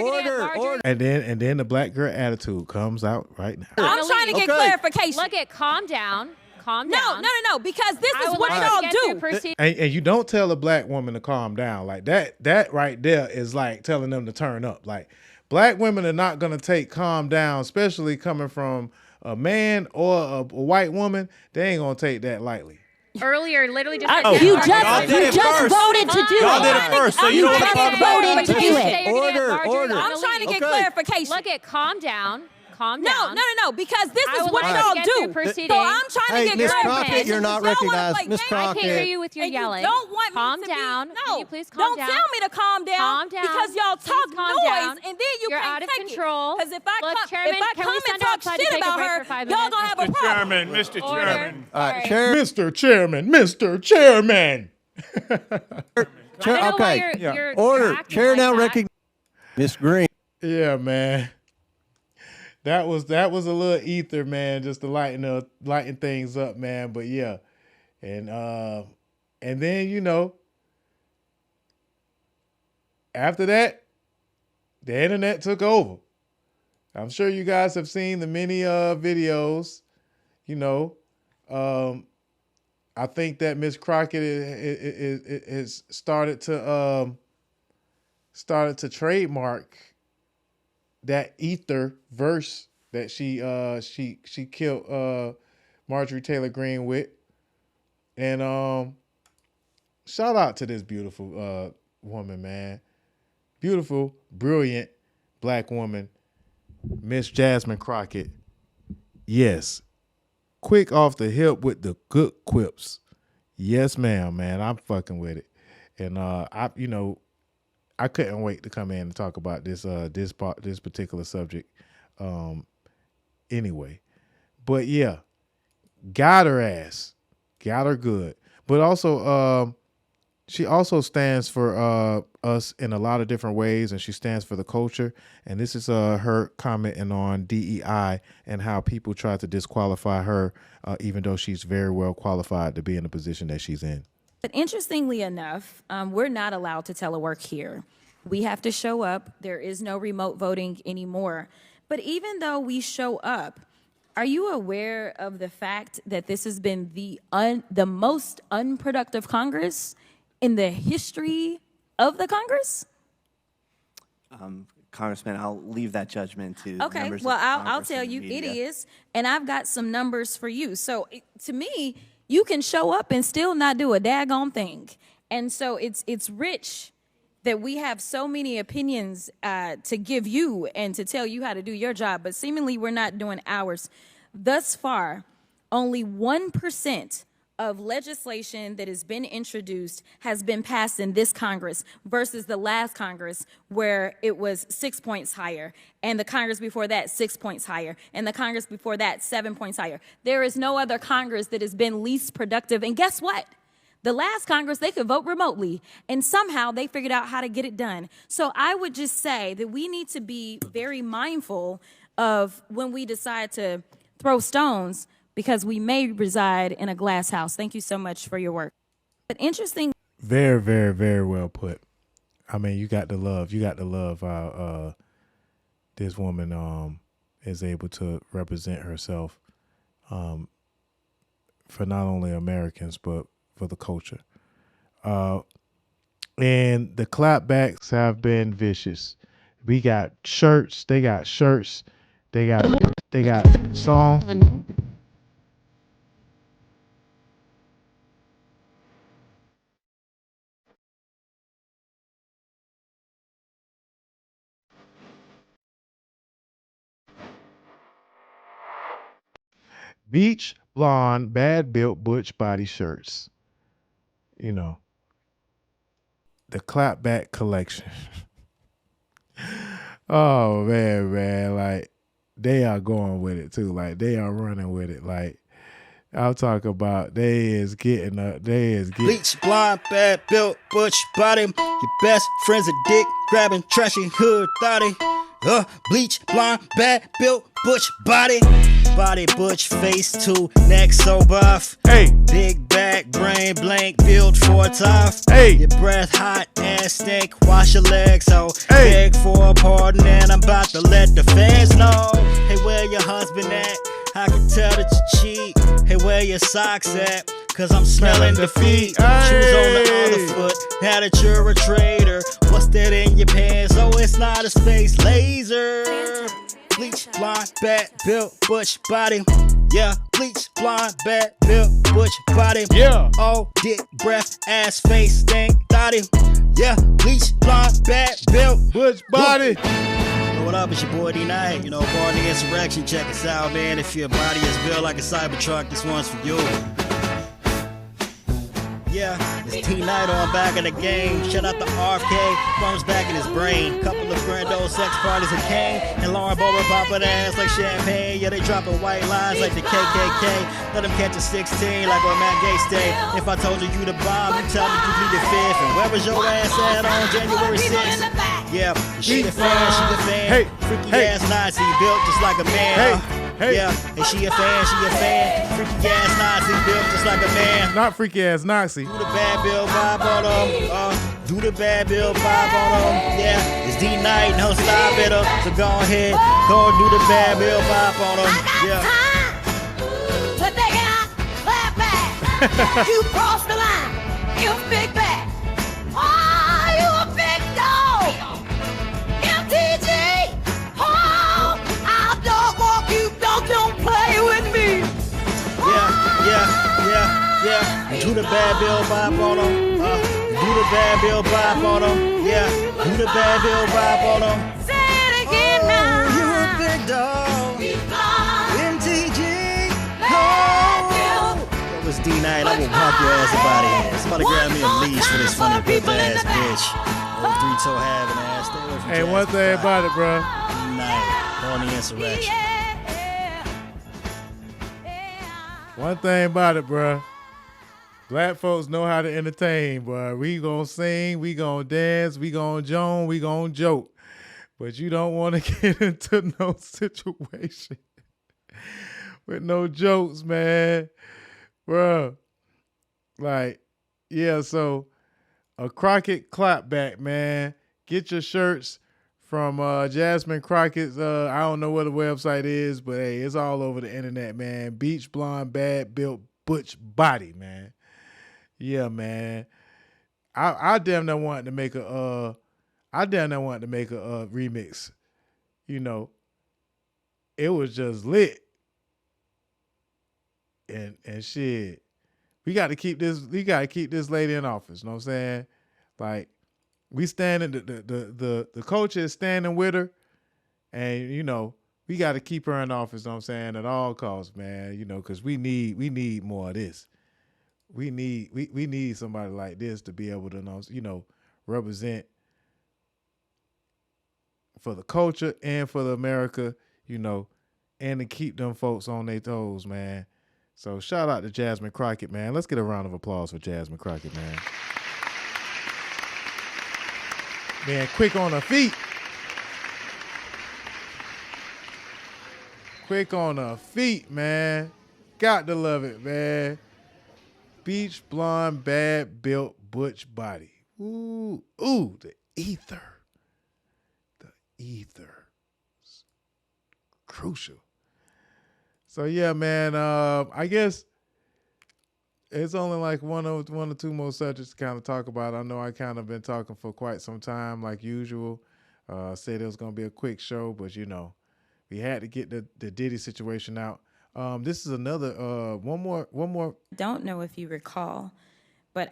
Order. And then the black girl attitude comes out right now. I'm trying to get clarification. Look at calm down. Calm No, down. no, because this I is would what like y'all to get do. through proceed- And you don't tell a black woman to calm down. Like that right there is like telling them to turn up. Like black women are not gonna take calm down, especially coming from a man or a white woman. They ain't gonna take that lightly. Earlier, literally just. Oh, said you that. just voted to do Y'all it. did it first, so you don't want to talk about it. Voted to do it. Order. I'm trying to get clarification. Look at calm down. Calm No, down. because this I is would what like to y'all get do. through So proceeding. I'm trying to Hey, get Miss clarification. Crockett, you're not Y'all wanna recognized. play Miss games. I can't hear Crockett. you with your And yelling. You don't want calm me to down. Be, Can no, you please calm don't down? tell me to calm down. Calm down. Because y'all Please talk calm noise, down. and then you You're can't out of take control. Because if I Look, come, Chairman, if I can come we and send talk outside to shit take a about break her, for 5 y'all minutes? gonna have a problem. Mr. Order. Chairman. Chair. Mr. Chairman, Mr. Chairman. Chair. I don't know why Okay. you're Order. acting Chair like now that. recognize Miss Greene. Yeah, man. That was a little ether, man, just to lighten things up, man. But yeah. And then, after that, the internet took over. I'm sure you guys have seen the many videos, I think that Miss Crockett is started to trademark that ether verse that she killed Marjorie Taylor Greene with. And shout out to this beautiful woman, man. Beautiful, brilliant black woman, Miss Jasmine Crockett. Yes. Quick off the hip with the good quips. Yes, ma'am, man. I'm fucking with it. And I couldn't wait to come in and talk about this particular subject. Anyway. But yeah, got her ass. Got her good. But also she also stands for us in a lot of different ways, and she stands for the culture. And this is her commenting on DEI and how people try to disqualify her, even though she's very well qualified to be in the position that she's in. But interestingly enough, we're not allowed to telework here. We have to show up. There is no remote voting anymore. But even though we show up, are you aware of the fact that this has been the most unproductive Congress in the history of the Congress? Congressman, I'll leave that judgment to Okay, members well, of I'll Congress tell and the you, it media. is. And I've got some numbers for you. So to me, you can show up and still not do a daggone thing. And so it's rich that we have so many opinions to give you and to tell you how to do your job, but seemingly we're not doing ours. Thus far, only 1% of legislation that has been introduced has been passed in this Congress versus the last Congress where it was 6 points higher, and the Congress before that 6 points higher, and the Congress before that 7 points higher. There is no other Congress that has been least productive. And guess what? The last Congress, they could vote remotely, and somehow they figured out how to get it done. So I would just say that we need to be very mindful of when we decide to throw stones, because we may reside in a glass house. Thank you so much for your work. But interesting. Very, very, very well put. I mean, you got to love how this woman is able to represent herself for not only Americans, but for the culture. And the clapbacks have been vicious. We got shirts, they got songs. Beach, blonde, bad built, butch body shirts. The clapback collection. Oh man, like they are going with it too. Like they are running with it. Like I'll talk about they is getting bleach, blonde, bad built, butch body. Your best friend's a dick grabbing, trashy hood thotty. Bleach, blonde, bad built, butch body. body, butch face, 2 neck so buff. Hey, big back, brain blank, built for tough. Hey, your breath hot, ass stink, wash your legs, so hey. beg for a pardon, and I'm about to let the fans know. Hey, where your husband at? I can tell that you cheat. Hey, where your socks at? Cause I'm smelling defeat. Shoes on the other foot. Now that you're a traitor, what's that in your pants? Oh, it's not a space laser. Bleach, blonde, bad, built, butch body. Yeah, bleach, blonde, bad, built, butch body. Yeah. Oh, dick, breath, ass, face, stink, thotty. Yeah, bleach, blonde, bad, built, butch body. What up, it's your boy D-Night. You know, Born the Insurrection, check us out, man. If your body is built like a Cybertruck, this one's for you. Yeah, it's T-Night on back in the game. Shout out to RFK, thumbs back in his brain. Couple of grand old sex parties that came, and Lauren Bower popping ass like champagne. Yeah, they dropping white lines like the KKK. Let them catch a 16 like where Matt Gaetz stayed. If I told you the bomb, you tell me you pleaded fifth. And where was your ass at on January 6th? Yeah, she a fan, she a fan. Hey, freaky hey. ass Nazi, built just like a man. Hey. Yeah, and she a fan, freaky ass Nazi, built just like a man. Not freaky ass Nazi. Do the bad bill vibe on them. Do the bad bill vibe on them. Yeah, it's D-Night, no stop it up. So go ahead, go and do the bad bill vibe on them. Yeah. So take it out, clap back. You cross the line. You big bag. Oh, you a big dog. MTG. Oh, I'll dog walk you. Don't play with me. Yeah. Do the bad bill vibe on them. Do the bad bill vibe on them. Yeah. Do the bad bill vibe on them. Say it again now. You a big dog. MTG. Oh. That was D-Night. I will pop your ass up out of here. Somebody grab me a leash for this funny bitch ass bitch. Old 3-toe having ass. Stay away from Hey, one thing about it, bro. D-Night. On the insurrection. One thing about it, bro. Black folks know how to entertain, bro. We gonna sing, we gonna dance, we gonna joan, we gonna joke. But you don't want to get into no situation with no jokes, man. Bro. Like, yeah, so a Crockett clapback, man. Get your shirts from Jasmine Crockett's, I don't know what the website is, but hey, it's all over the internet, man. Beach blonde, bad built, butch body, man. Yeah, man. I damn near wanted to make a remix. You know, it was just lit. And shit. We gotta keep this lady in office, you know what I'm saying? Like, we standing, the coach is standing with her, and you know, we got to keep her in office, you know what I'm saying, at all costs, man, you know, because we need more of this. We need somebody like this to be able to, you know, represent for the culture and for the America, you know, and to keep them folks on their toes, man. So shout out to Jasmine Crockett, man. Let's get a round of applause for Jasmine Crockett, man. Man, quick on her feet. Quick on her feet, man. Got to love it, man. Beach blonde, bad built, butch body. Ooh, the ether. The ether. Crucial. So yeah, man, I guess it's only like one or two more subjects to kind of talk about. I know I kind of been talking for quite some time, like usual. Said it was going to be a quick show, but you know, we had to get the Diddy situation out. This is another, one more. Don't know if you recall, but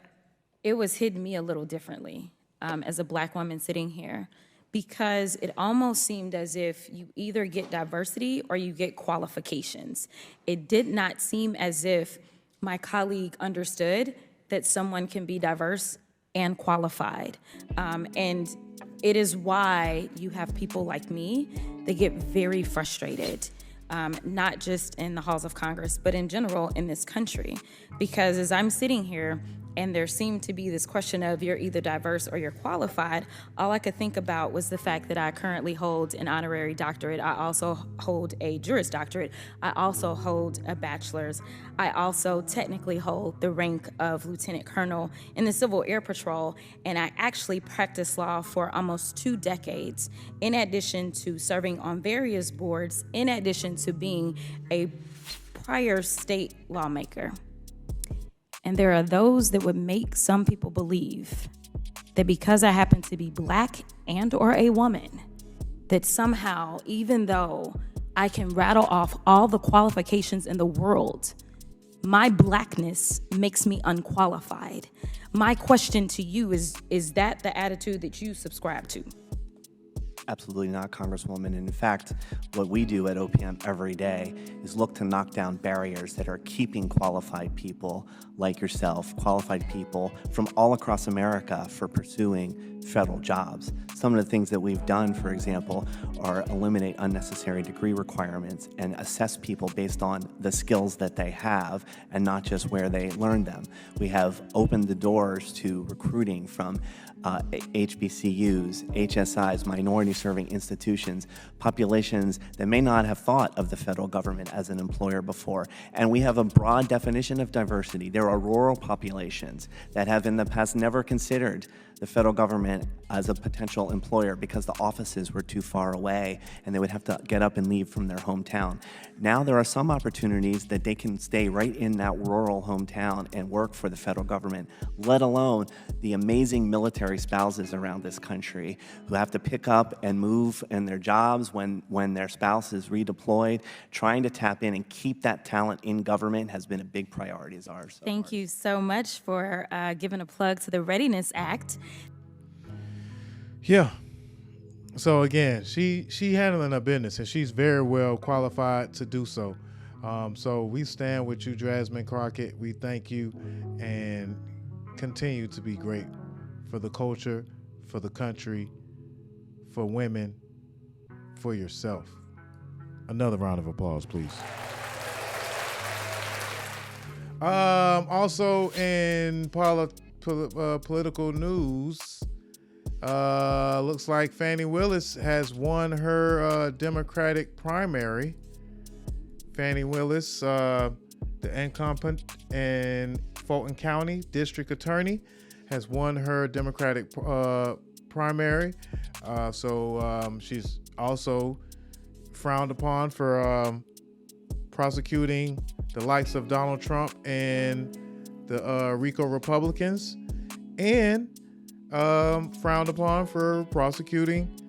it was hitting me a little differently as a Black woman sitting here, because it almost seemed as if you either get diversity or you get qualifications. It did not seem as if my colleague understood that someone can be diverse and qualified. And it is why you have people like me that get very frustrated, not just in the halls of Congress, but in general in this country. Because as I'm sitting here, and there seemed to be this question of you're either diverse or you're qualified, all I could think about was the fact that I currently hold an honorary doctorate. I also hold a Juris Doctorate. I also hold a bachelor's. I also technically hold the rank of Lieutenant Colonel in the Civil Air Patrol, and I actually practiced law for almost 2 decades, in addition to serving on various boards, in addition to being a prior state lawmaker. And there are those that would make some people believe that because I happen to be Black and or a woman, that somehow, even though I can rattle off all the qualifications in the world, my Blackness makes me unqualified. My question to you is that the attitude that you subscribe to? Absolutely not, Congresswoman. In fact, what we do at OPM every day is look to knock down barriers that are keeping qualified people like yourself, qualified people from all across America for pursuing federal jobs. Some of the things that we've done, for example, are eliminate unnecessary degree requirements and assess people based on the skills that they have and not just where they learned them. We have opened the doors to recruiting from HBCUs, HSIs, minority-serving institutions, populations that may not have thought of the federal government as an employer before. And we have a broad definition of diversity. There are rural populations that have in the past never considered the federal government as a potential employer because the offices were too far away and they would have to get up and leave from their hometown. Now there are some opportunities that they can stay right in that rural hometown and work for the federal government, let alone the amazing military spouses around this country who have to pick up and move in their jobs when their spouse is redeployed. Trying to tap in and keep that talent in government has been a big priority of ours. Thank you so much for giving a plug to the Readiness Act. Yeah. So again, she handling her business, and she's very well qualified to do so. So we stand with you, Jasmine Crockett. We thank you and continue to be great for the culture, for the country, for women, for yourself. Another round of applause, please. Also in political news, looks like Fani Willis has won her Democratic primary. Fani Willis, the incumbent in Fulton County District Attorney, has won her Democratic primary. So she's also frowned upon for prosecuting the likes of Donald Trump and the RICO Republicans, and frowned upon for prosecuting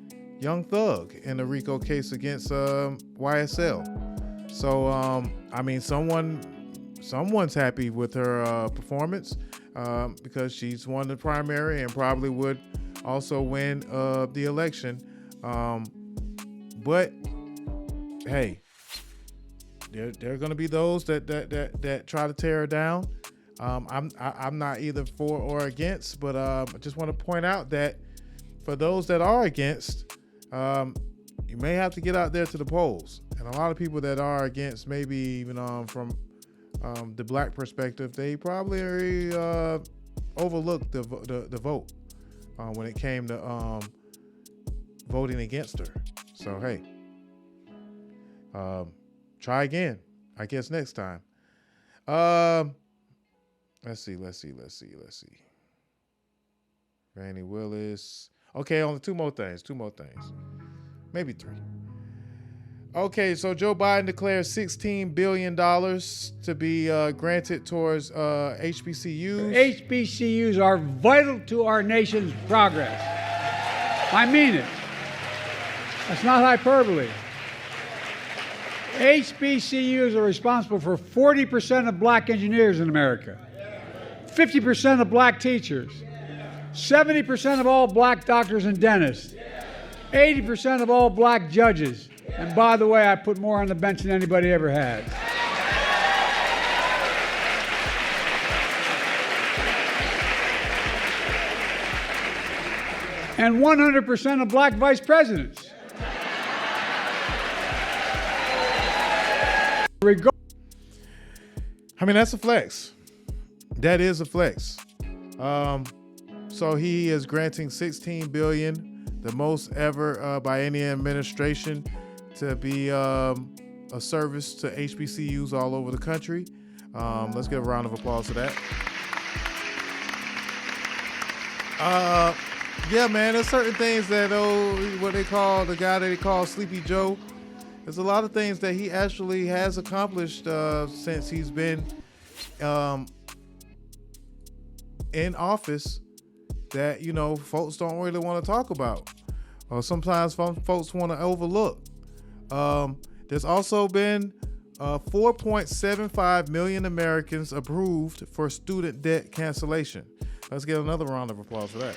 Young Thug in the RICO case against YSL. So, I mean, someone's happy with her performance because she's won the primary and probably would also win the election. But hey, there are going to be those that try to tear her down. I'm not either for or against, but I just want to point out that for those that are against, you may have to get out there to the polls. And a lot of people that are against, maybe even from the Black perspective, they probably overlooked the vote when it came to voting against her. So hey, try again, I guess next time. Let's see. Fani Willis. Okay, only two more things. Maybe 3. Okay, so Joe Budden declared $16 billion to be granted towards HBCUs. HBCUs are vital to our nation's progress. I mean it. That's not hyperbole. HBCUs are responsible for 40% of black engineers in America, 50% of black teachers, 70% of all black doctors and dentists, 80% of all black judges. And by the way, I put more on the bench than anybody ever had. And 100% of black vice presidents. I mean, that's a flex. That is a flex. So he is granting $16 billion, the most ever by any administration, to be a service to HBCUs all over the country. Let's give a round of applause to that. Yeah, man, there's certain things that, what they call, the guy that they call Sleepy Joe, there's a lot of things that he actually has accomplished since he's been in office that, you know, folks don't really want to talk about, or sometimes folks want to overlook. There's also been 4.75 million Americans approved for student debt cancellation. Let's get another round of applause for that.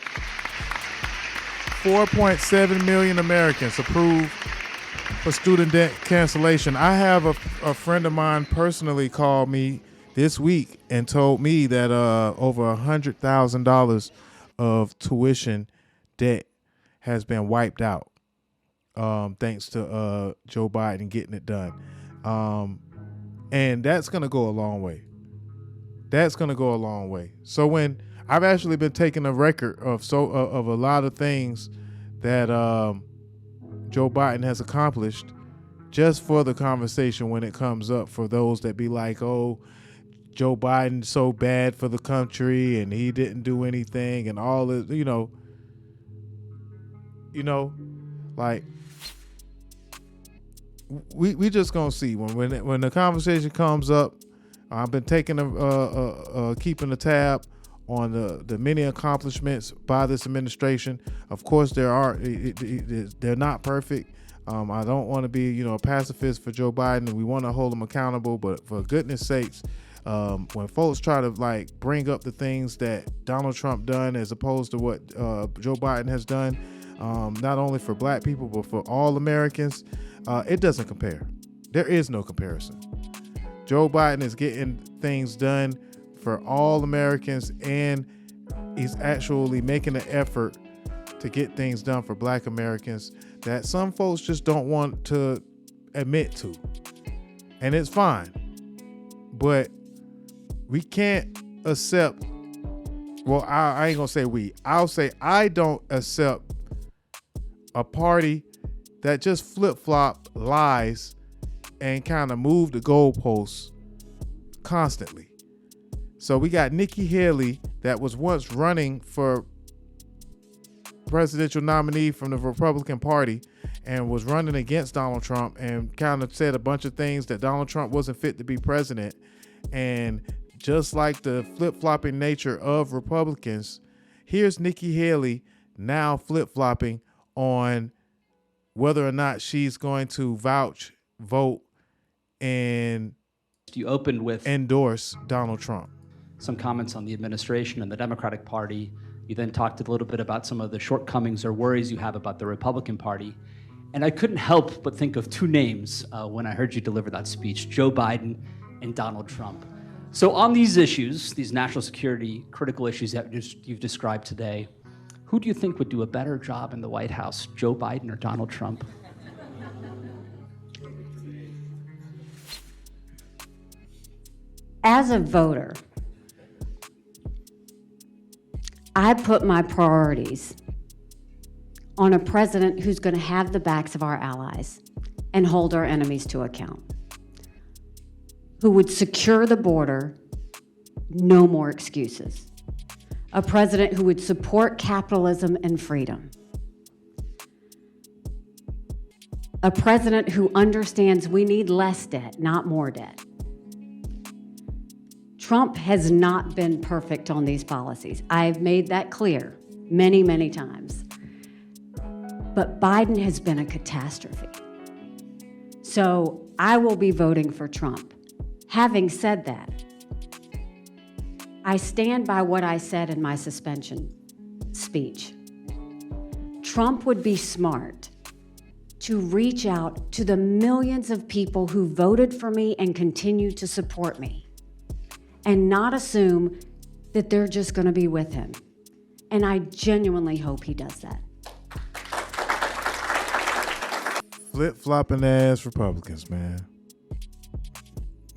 4.7 million Americans approved for student debt cancellation. I have a friend of mine personally called me this week and told me that over $100,000 of tuition debt has been wiped out thanks to Joe Biden getting it done. And that's going to go a long way. That's going to go a long way. So when I've actually been taking a record of a lot of things that Joe Biden has accomplished just for the conversation when it comes up, for those that be like, oh, Joe Biden's so bad for the country and he didn't do anything and all this, you know, like we just gonna see when the conversation comes up. I've been taking keeping a tab on the many accomplishments by this administration. Of course, they're not perfect. I don't want to be, a pacifist for Joe Biden, and we want to hold him accountable. But for goodness sakes, when folks try to bring up the things that Donald Trump done as opposed to what Joe Biden has done, not only for black people but for all Americans, it doesn't compare. There is no comparison. Joe Biden is getting things done for all Americans, and he's actually making an effort to get things done for black Americans that some folks just don't want to admit to. And it's fine. But we can't accept, well, I ain't gonna say we, I'll say I don't accept a party that just flip-flop lies and kind of move the goalposts constantly. So we got Nikki Haley that was once running for presidential nominee from the Republican Party and was running against Donald Trump and kind of said a bunch of things that Donald Trump wasn't fit to be president. And just like the flip-flopping nature of Republicans, here's Nikki Haley now flip-flopping on whether or not she's going to vote, and you opened with endorse Donald Trump. Some comments on the administration and the Democratic Party. You then talked a little bit about some of the shortcomings or worries you have about the Republican Party. And I couldn't help but think of two names when I heard you deliver that speech, Joe Biden and Donald Trump. So on these issues, these national security critical issues that you've described today, who do you think would do a better job in the White House, Joe Biden or Donald Trump? As a voter, I put my priorities on a president who's going to have the backs of our allies and hold our enemies to account, who would secure the border, no more excuses, a president who would support capitalism and freedom, a president who understands we need less debt, not more debt. Trump has not been perfect on these policies. I've made that clear many, many times. But Biden has been a catastrophe. So I will be voting for Trump. Having said that, I stand by what I said in my suspension speech. Trump would be smart to reach out to the millions of people who voted for me and continue to support me, and not assume that they're just going to be with him. And I genuinely hope he does that. Flip-flopping ass Republicans, man.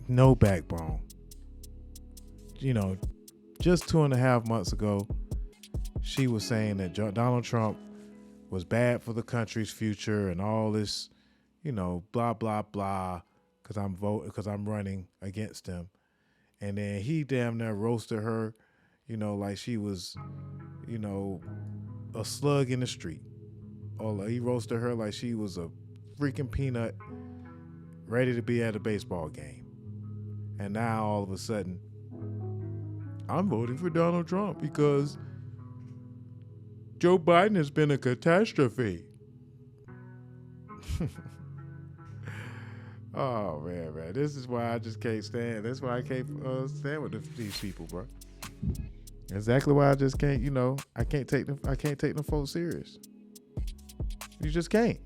No backbone. just 2.5 months ago, she was saying that Donald Trump was bad for the country's future and all this, blah, blah, blah, because I'm running against him. And then he damn near roasted her, like she was, a slug in the street. Or he roasted her like she was a freaking peanut ready to be at a baseball game. And now all of a sudden, I'm voting for Donald Trump because Joe Biden has been a catastrophe. Oh, man. This is why I just can't stand. That's why I can't stand with these people, bro. Exactly why I just can't, I can't take them folks serious. You just can't.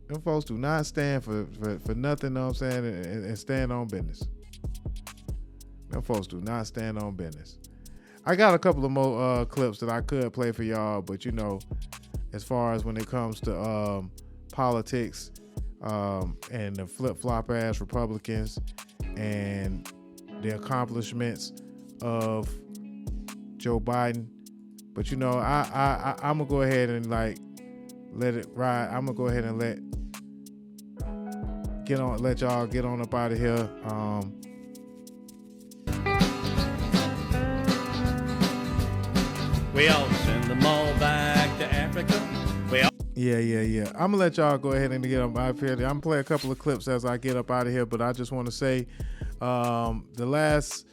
Them folks do not stand for nothing, know what I'm saying, and stand on business. Them folks do not stand on business. I got a couple of more clips that I could play for y'all, but as far as when it comes to politics and the flip-flop ass Republicans and the accomplishments of Joe Biden, but I'm gonna go ahead and let it ride. I'm gonna go ahead and let y'all get on up out of here. We all send them all back to Africa. Yeah. I'm gonna let y'all go ahead and get up out of here. I'm gonna play a couple of clips as I get up out of here, but I just want to say the last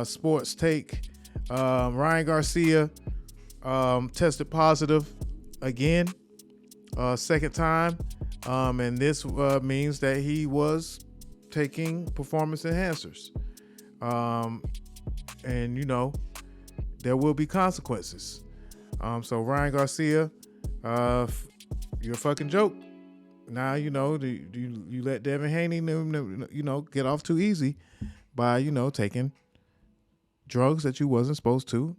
sports take, Ryan Garcia tested positive again, second time, and this means that he was taking performance enhancers, and there will be consequences. So Ryan Garcia, you're a fucking joke. Now you let Devin Haney get off too easy by taking drugs that you wasn't supposed to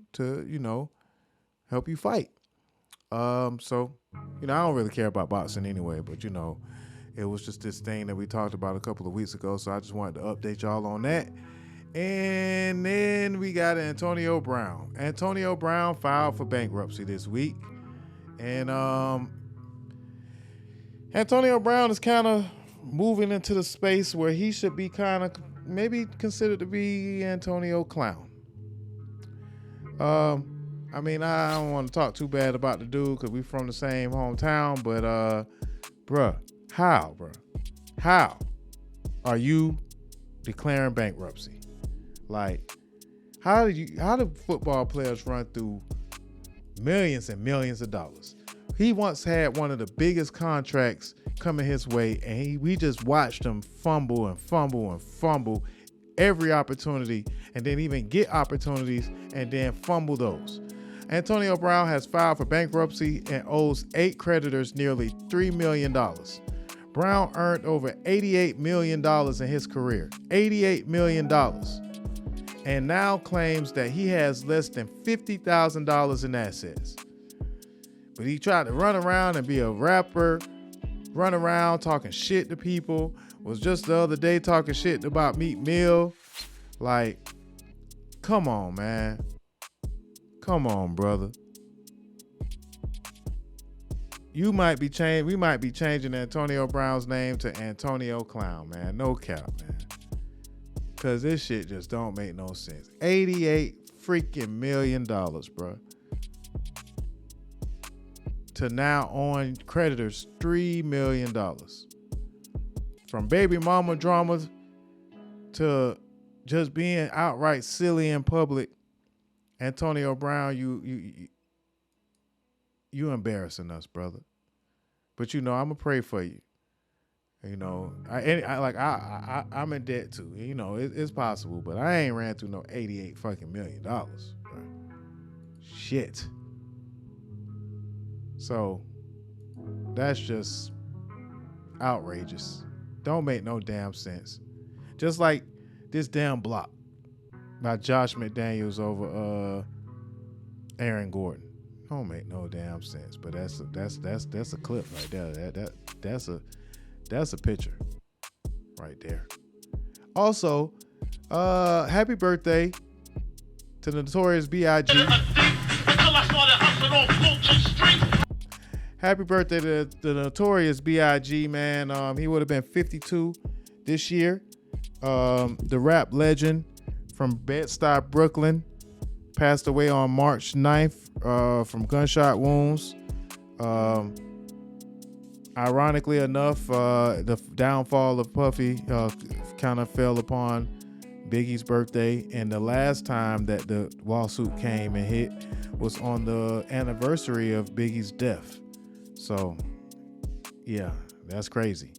help you fight. So I don't really care about boxing anyway, but it was just this thing that we talked about a couple of weeks ago, so I just wanted to update y'all on that. And then we got Antonio Brown. Antonio Brown filed for bankruptcy this week. And Antonio Brown is kind of moving into the space where he should be kind of maybe considered to be Antonio Clown. I don't want to talk too bad about the dude because we from the same hometown, but how are you declaring bankruptcy? Like, how do football players run through millions and millions of dollars? He once had one of the biggest contracts coming his way, and we just watched him fumble every opportunity, and then even get opportunities and then fumble those. Antonio Brown has filed for bankruptcy and owes 8 creditors nearly $3 million. Brown earned over $88 million in his career. $88 million. And now claims that he has less than $50,000 in assets. But he tried to run around and be a rapper, run around talking shit to people. Was just the other day talking shit about Meek Mill. Like, come on, man. Come on, brother. We might be changing Antonio Brown's name to Antonio Clown, man. No cap, man. Cause this shit just don't make no sense. $88 freaking million, bro. To now on creditors $3 million. From Babymama drama to just being outright silly in public. Antonio Brown, you embarrassing us, brother. But I'm gonna pray for you. I'm in debt too. It's possible, but I ain't ran through no $88 fucking million, bro. Shit. So that's just outrageous. Don't make no damn sense. Just like this damn block by Josh McDaniels over Aaron Gordon. Don't make no damn sense. But that's a clip right there. That's a picture right there. Also, happy birthday to the Notorious B.I.G. Happy birthday to the Notorious B.I.G, man. He would have been 52 this year. The rap legend from Bed-Stuy, Brooklyn, passed away on March 9th from gunshot wounds. Ironically enough, the downfall of Puffy kind of fell upon Biggie's birthday, and the last time that the lawsuit came and hit was on the anniversary of Biggie's death. So, yeah, that's crazy.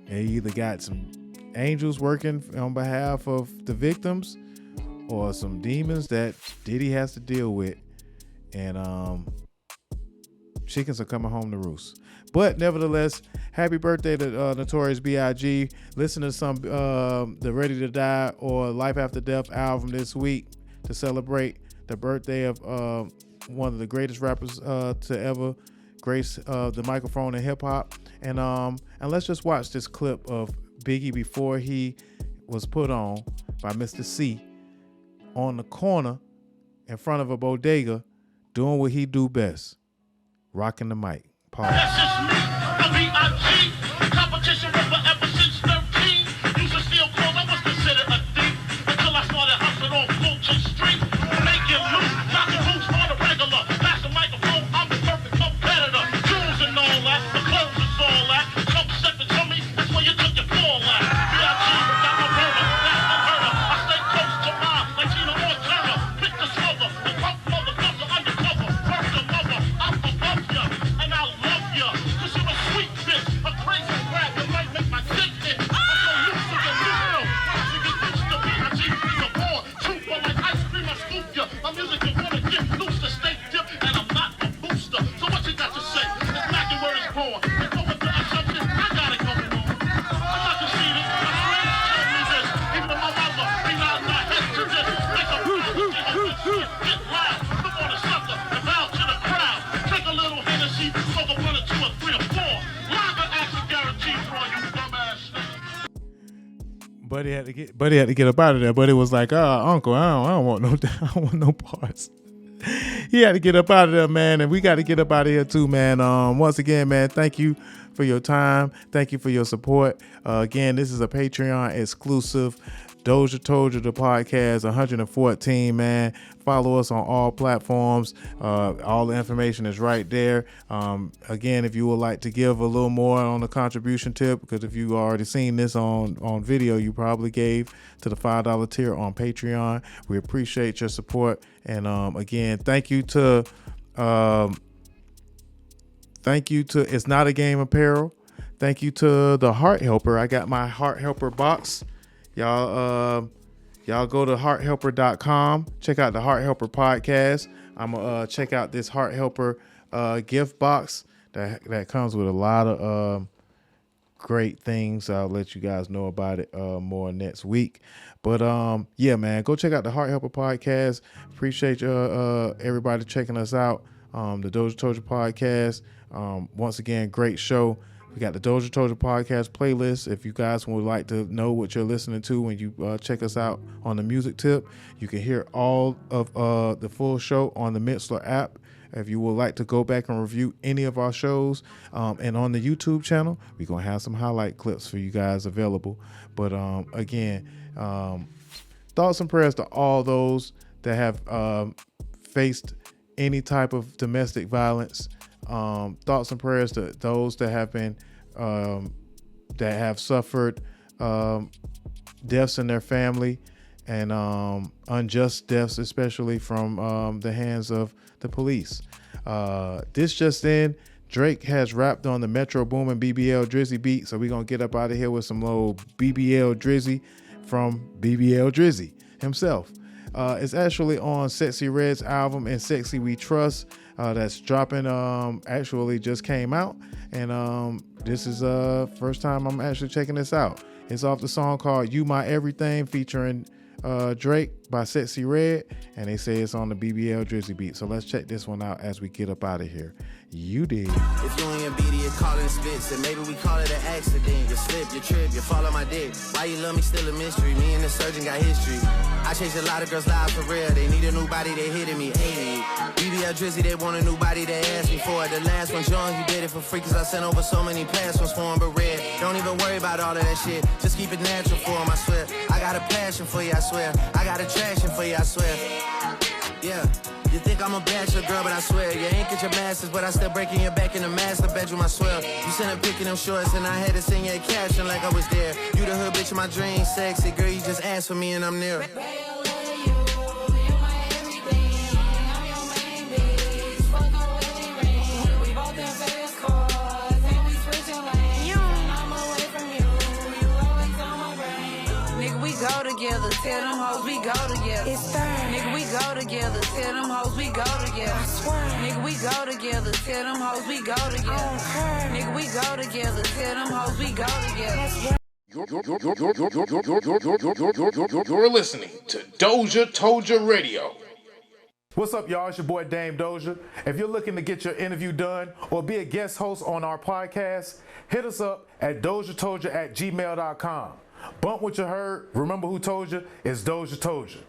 They either got some angels working on behalf of the victims or some demons that Diddy has to deal with, and chickens are coming home to roost. But nevertheless, happy birthday to Notorious B.I.G. Listen to some the Ready to Die or Life After Death album this week to celebrate the birthday of one of the greatest rappers to ever grace the microphone in hip hop. And let's just watch this clip of Biggie before he was put on by Mr. C on the corner in front of a bodega doing what he do best, rocking the mic. Pause. That's just me, the B.I.G. Competition was forever since 13. Used to steal clothes, I was considered a thief until I started hustling on Fulton Street. Making loot, knocking boots on the regular. Pass the microphone, I'm the perfect competitor. Jewels and all that, the clothes is all that. Some said to me, that's where you took your fall at. B.I.G. got my burner, that's the murder. I stay close to mine, like Tina Montana. Pick the smother, the pump motherfucker undercover. First the mother, I'm above ya, and I love ya. Cause you're a sweet bitch, a crazy rap that might make my dick hit. I'm so loose to get loose, once you get used to B.I.G. is a born trooper like ice cream, I scoop ya. My music you wanna get loose to stay dip, and I'm not a booster. So what you got to say? It's knocking where it's born. And go with the assumption, I got it going on. I'm not conceited, my friends tell me this. Even though my mother be nodding my head to this. Make a proud to get her good shit, get loud. Look on the sucker and bow to the crowd. Take a little Hennessy, smoke a 1 or 2 or 3 or 4. Lager action guaranteed for all you dumbass niggas. Buddy had to get up out of there. Buddy was like, Uncle, I don't want no parts. He had to get up out of there, man, and we got to get up out of here too, man. Once again, man, thank you for your time. Thank you for your support. Again, this is a Patreon exclusive Doja Told You the Podcast 114, man. Follow us on all platforms. All the information is right there. Again, if you would like to give a little more on the contribution tip, because if you already seen this on video, you probably gave to the $5 tier on Patreon. We appreciate your support. And again, thank you to It's Not a Game Apparel. Thank you to the Heart Helper. I got my Heart Helper box. Y'all go to HeartHelper.com. Check out the Heart Helper podcast. I'm gonna check out this Heart Helper gift box that comes with a lot of great things. I'll let you guys know about it more next week. But yeah, man, go check out the Heart Helper podcast. Appreciate everybody checking us out. The DozhaToldya Podcast. Once again, great show. We got the DozhaToldya Podcast playlist. If you guys would like to know what you're listening to when you check us out on the music tip, you can hear all of the full show on the Mixlr app. If you would like to go back and review any of our shows, and on the YouTube channel, we're going to have some highlight clips for you guys available. But again, thoughts and prayers to all those that have faced any type of domestic violence. Thoughts and prayers to those that have been that have suffered deaths in their family, and unjust deaths, especially from the hands of the police. This just in, Drake has rapped on the Metro Boomin BBL Drizzy beat, so we're gonna get up out of here with some little BBL Drizzy from BBL Drizzy himself. It's actually on Sexyy Red's album and Sexy We Trust. That's dropping, actually just came out, and this is first time I'm actually checking this out. It's off the song called You My Everything featuring Drake by Sexyy Red, and they say it's on the BBL Drizzy beat. So let's check this one out as we get up out of here. You did. If you and your BD, you call it spits, and maybe we call it an accident. You slip, you trip, you fall on my dick. Why you love me, still a mystery. Me and the surgeon got history. I changed a lot of girls' lives for real. They need a new body, they hitting me. Hey, BBL Drizzy, they want a new body, they asked me for it. The last one, John, he did it for free, cause I sent over so many passwords for him, but red. Don't even worry about all of that shit. Just keep it natural for him, I swear. I got a passion for you, I swear. I got attraction for you, I swear. Yeah. You think I'm a bachelor girl, but I swear you ain't get your masters, but I still breaking your back in the master bedroom, I swear. You sent a pic in them shorts and I had to sing your caption like I was there. You the hood bitch of my dreams, sexy girl, you just asked for me and I'm near. Go together, tell them hoes we go together. Nigga, we go together, tell them hoes we go together. Nigga, we go together, tell them hoes we go together. Nigga, we go together, tell them hoes we go together. You're listening to DozhaToldya Radio. What's up, y'all? It's your boy Dame Dozha. If you're looking to get your interview done or be a guest host on our podcast, hit us up at DozhaToldya.COM. Bump what you heard. Remember who told you? It's DozhaToldya.